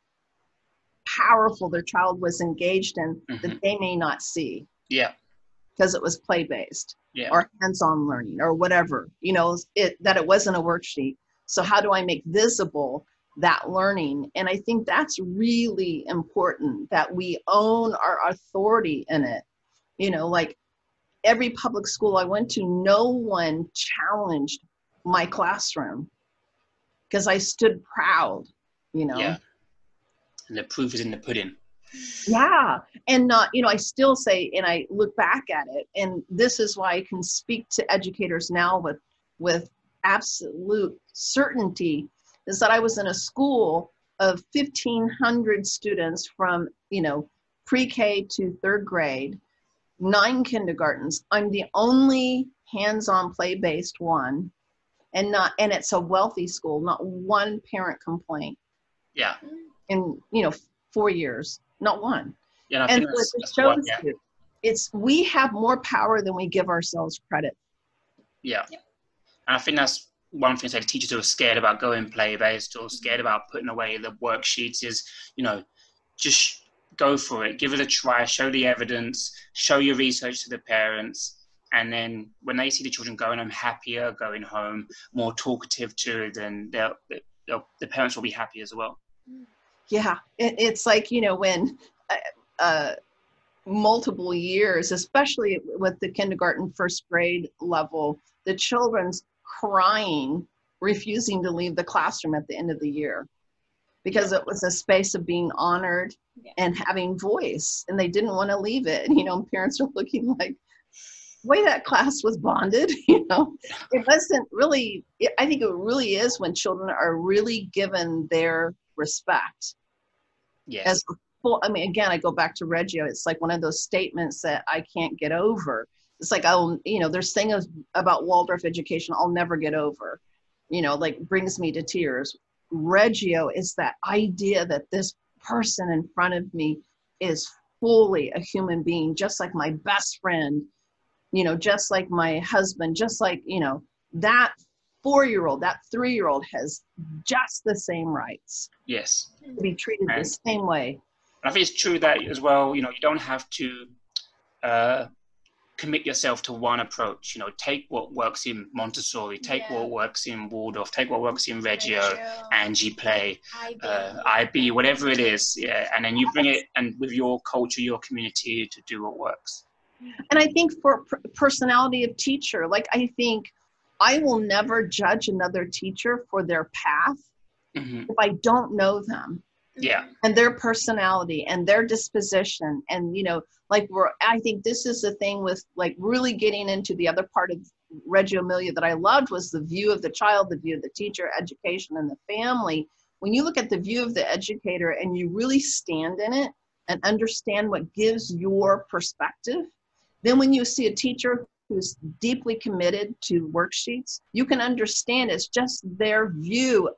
Speaker 2: powerful their child was engaged in that they may not see.
Speaker 1: Yeah.
Speaker 2: Because it was play-based or hands-on learning or whatever, you know, that it wasn't a worksheet. So how do I make visible that learning? And I think that's really important, that we own our authority in it. You know, like every public school I went to, no one challenged my classroom because I stood proud, you know.
Speaker 1: Yeah. And the proof is in the pudding.
Speaker 2: Yeah. And not, you know, I still say, and I look back at it, and this is why I can speak to educators now with absolute certainty, is that I was in a school of 1,500 students from, you know, pre-K to third grade, 9 kindergartens. I'm the only hands-on play-based one, and it's a wealthy school, not one parent complaint.
Speaker 1: Yeah.
Speaker 2: In, you know, 4 years, not one.
Speaker 1: Yeah,
Speaker 2: and what it shows you, it's, we have more power than we give ourselves credit.
Speaker 1: Yeah. And I think that's one thing that teachers who are scared about going play-based or scared about putting away the worksheets is, you know, just go for it, give it a try, show the evidence, show your research to the parents. And then when they see the children going home happier, going home more talkative too, then the parents will be happy as well.
Speaker 2: Yeah, it's like, you know, when multiple years, especially with the kindergarten, first grade level, the children's crying, refusing to leave the classroom at the end of the year, because it was a space of being honored and having voice, and they didn't want to leave it. You know, parents are looking like, the way that class was bonded, you know, it wasn't really, I think it really is when children are really given their respect.
Speaker 1: Yes.
Speaker 2: As full, I mean, again, I go back to Reggio. It's like one of those statements that I can't get over. It's like, you know, there's things about Waldorf education I'll never get over, you know, like brings me to tears. Reggio is that idea that this person in front of me is fully a human being, just like my best friend, you know, just like my husband, just like, you know, that 4-year-old, that 3-year-old has just the same rights.
Speaker 1: Yes.
Speaker 2: To be treated the same way.
Speaker 1: I think it's true that as well, you know, you don't have to commit yourself to one approach. You know, take what works in Montessori, take what works in Waldorf, take what works in Reggio, Angie Play, IB, whatever it is. Yeah. And then you bring it and with your culture, your community to do what works.
Speaker 2: And I think for personality of teacher, like I think I will never judge another teacher for their path if I don't know them.
Speaker 1: Yeah.
Speaker 2: And their personality and their disposition. And, you know, like I think this is the thing with like really getting into the other part of Reggio Emilia that I loved, was the view of the child, the view of the teacher, education, and the family. When you look at the view of the educator and you really stand in it and understand what gives your perspective, then when you see a teacher who's deeply committed to worksheets, you can understand it's just their view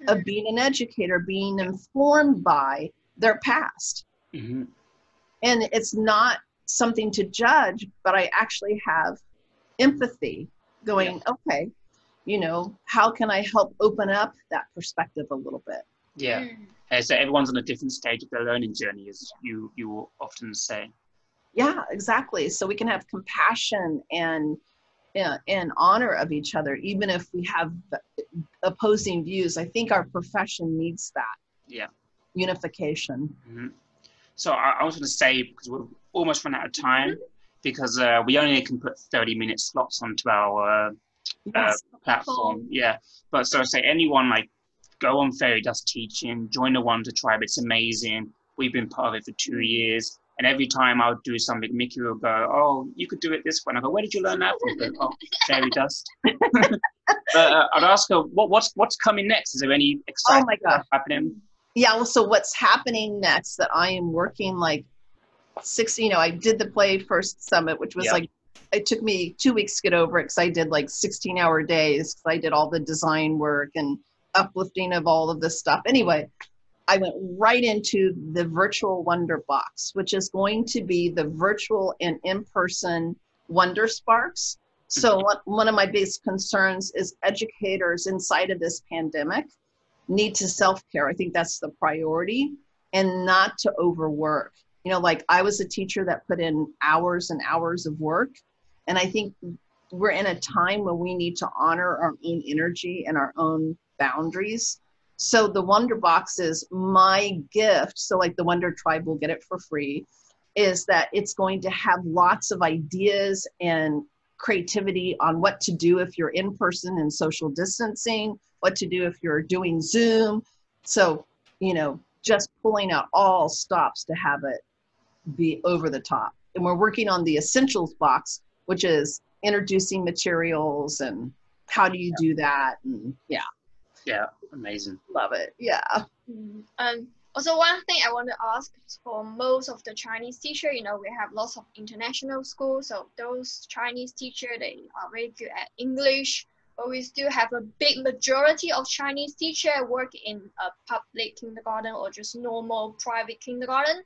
Speaker 2: of being an educator, being informed by their past. And it's not something to judge, but I actually have empathy going, okay, you know, how can I help open up that perspective a little bit?
Speaker 1: Yeah. So everyone's on a different stage of their learning journey, as you will often say.
Speaker 2: Yeah, exactly. So we can have compassion and honor of each other, even if we have opposing views. I think our profession needs that.
Speaker 1: Yeah.
Speaker 2: Unification.
Speaker 1: So I was going to say, because we're almost run out of time, because we only can put 30-minute slots onto our platform. Yeah. But so I say anyone, like, go on Fairy Dust Teaching, join the Wonder Tribe. It's amazing. We've been part of it for 2 years. And every time I would do something, Mickey would go, "Oh, you could do it this way." And I go, "Where did you learn that from?" Go, "Oh, fairy dust." I'd ask her, what's coming next? Is there any exciting stuff happening?
Speaker 2: Yeah, well, so what's happening next that I am working like 60, I did the Play First Summit, which was like, it took me 2 weeks to get over it because I did like 16-hour days because I did all the design work and uplifting of all of this stuff. Anyway, I went right into the virtual Wonder Box, which is going to be the virtual and in-person Wonder Sparks. So one of my biggest concerns is educators inside of this pandemic need to self-care. I think that's the priority, and not to overwork. Like I was a teacher that put in hours and hours of work. And I think we're in a time when we need to honor our own energy and our own boundaries. So the Wonder Box is my gift. So like the Wonder Tribe will get it for free, is that it's going to have lots of ideas and creativity on what to do if you're in person and social distancing, what to do if you're doing Zoom. So, just pulling out all stops to have it be over the top. And we're working on the essentials box, which is introducing materials and how do you do that. And
Speaker 1: yeah, amazing.
Speaker 2: Love it. Yeah.
Speaker 3: Also, one thing I want to ask is for most of the Chinese teacher, we have lots of international schools, so those Chinese teacher, they are very good at English, but we still have a big majority of Chinese teacher work in a public kindergarten or just normal private kindergarten.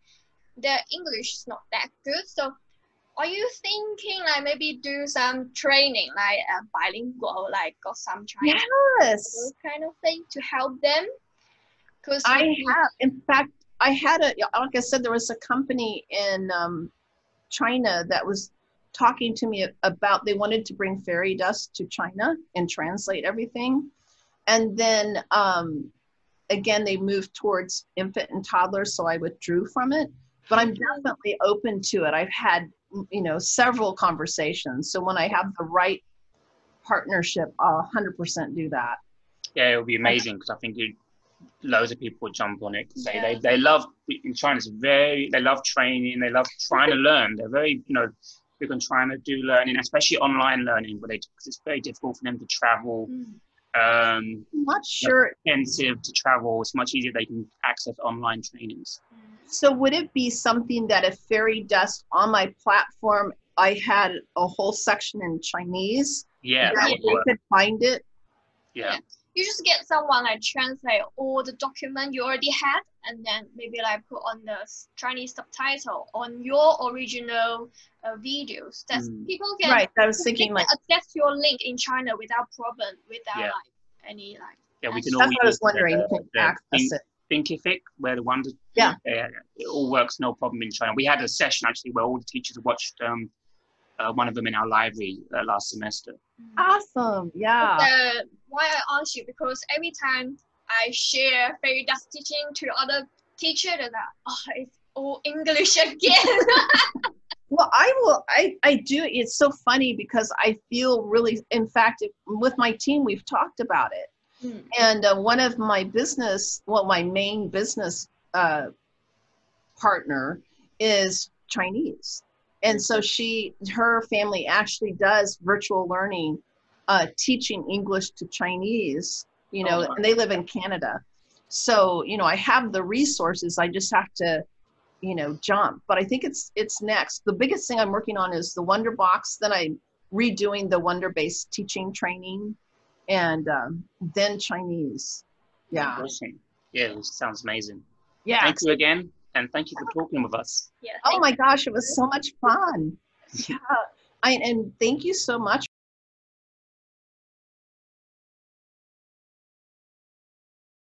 Speaker 3: Their English is not that good. So are you thinking like maybe do some training, like bilingual, like got some Chinese, those kind of thing to help them? Because
Speaker 2: in fact, I had like I said, there was a company in China that was talking to me about, they wanted to bring fairy dust to China and translate everything. And then again, they moved towards infant and toddlers, so I withdrew from it. But I'm definitely open to it. I've had, several conversations. So when I have the right partnership, I'll 100% do that.
Speaker 1: Yeah, it would be amazing because I think loads of people would jump on it. They love, in China, they love training. They love trying to learn. They're very, big on trying to do learning, especially online learning, because it's very difficult for them to travel.
Speaker 2: Not sure.
Speaker 1: Expensive to travel. It's much easier they can access online trainings.
Speaker 2: So would it be something that if fairy dust on my platform, I had a whole section in Chinese?
Speaker 1: Yeah,
Speaker 2: that they could find it.
Speaker 1: Yeah.
Speaker 3: You just get someone like translate all the document you already had, and then maybe like put on the Chinese subtitle on your original videos. That people can.
Speaker 2: Right. I was thinking like
Speaker 3: access your link in China without problem, without like any like.
Speaker 1: Yeah, we can all.
Speaker 2: That's what I was wondering. You can access it.
Speaker 1: Thinkific, where the Wonder. Yeah. It all works no problem in China. We had a session actually where all the teachers watched one of them in our library last semester.
Speaker 2: Awesome. Yeah.
Speaker 3: Why I asked you, because every time I share fairy dust teaching to other teachers, they're like, it's all English again.
Speaker 2: Well, I do. It's so funny because I feel really, in fact, with my team, we've talked about it. And one of my my main business partner is Chinese. And so her family actually does virtual learning, teaching English to Chinese, and they live in Canada. So, I have the resources. I just have to, jump. But I think it's next. The biggest thing I'm working on is the Wonder Box. Then I'm redoing the Wonder-based teaching training, and then Chinese. Yeah.
Speaker 1: Awesome. Yeah, it sounds amazing.
Speaker 2: Yeah.
Speaker 1: Thank you again. And thank you for talking with us.
Speaker 3: Yeah,
Speaker 2: oh my gosh, it was so much fun. Yeah. And thank you so much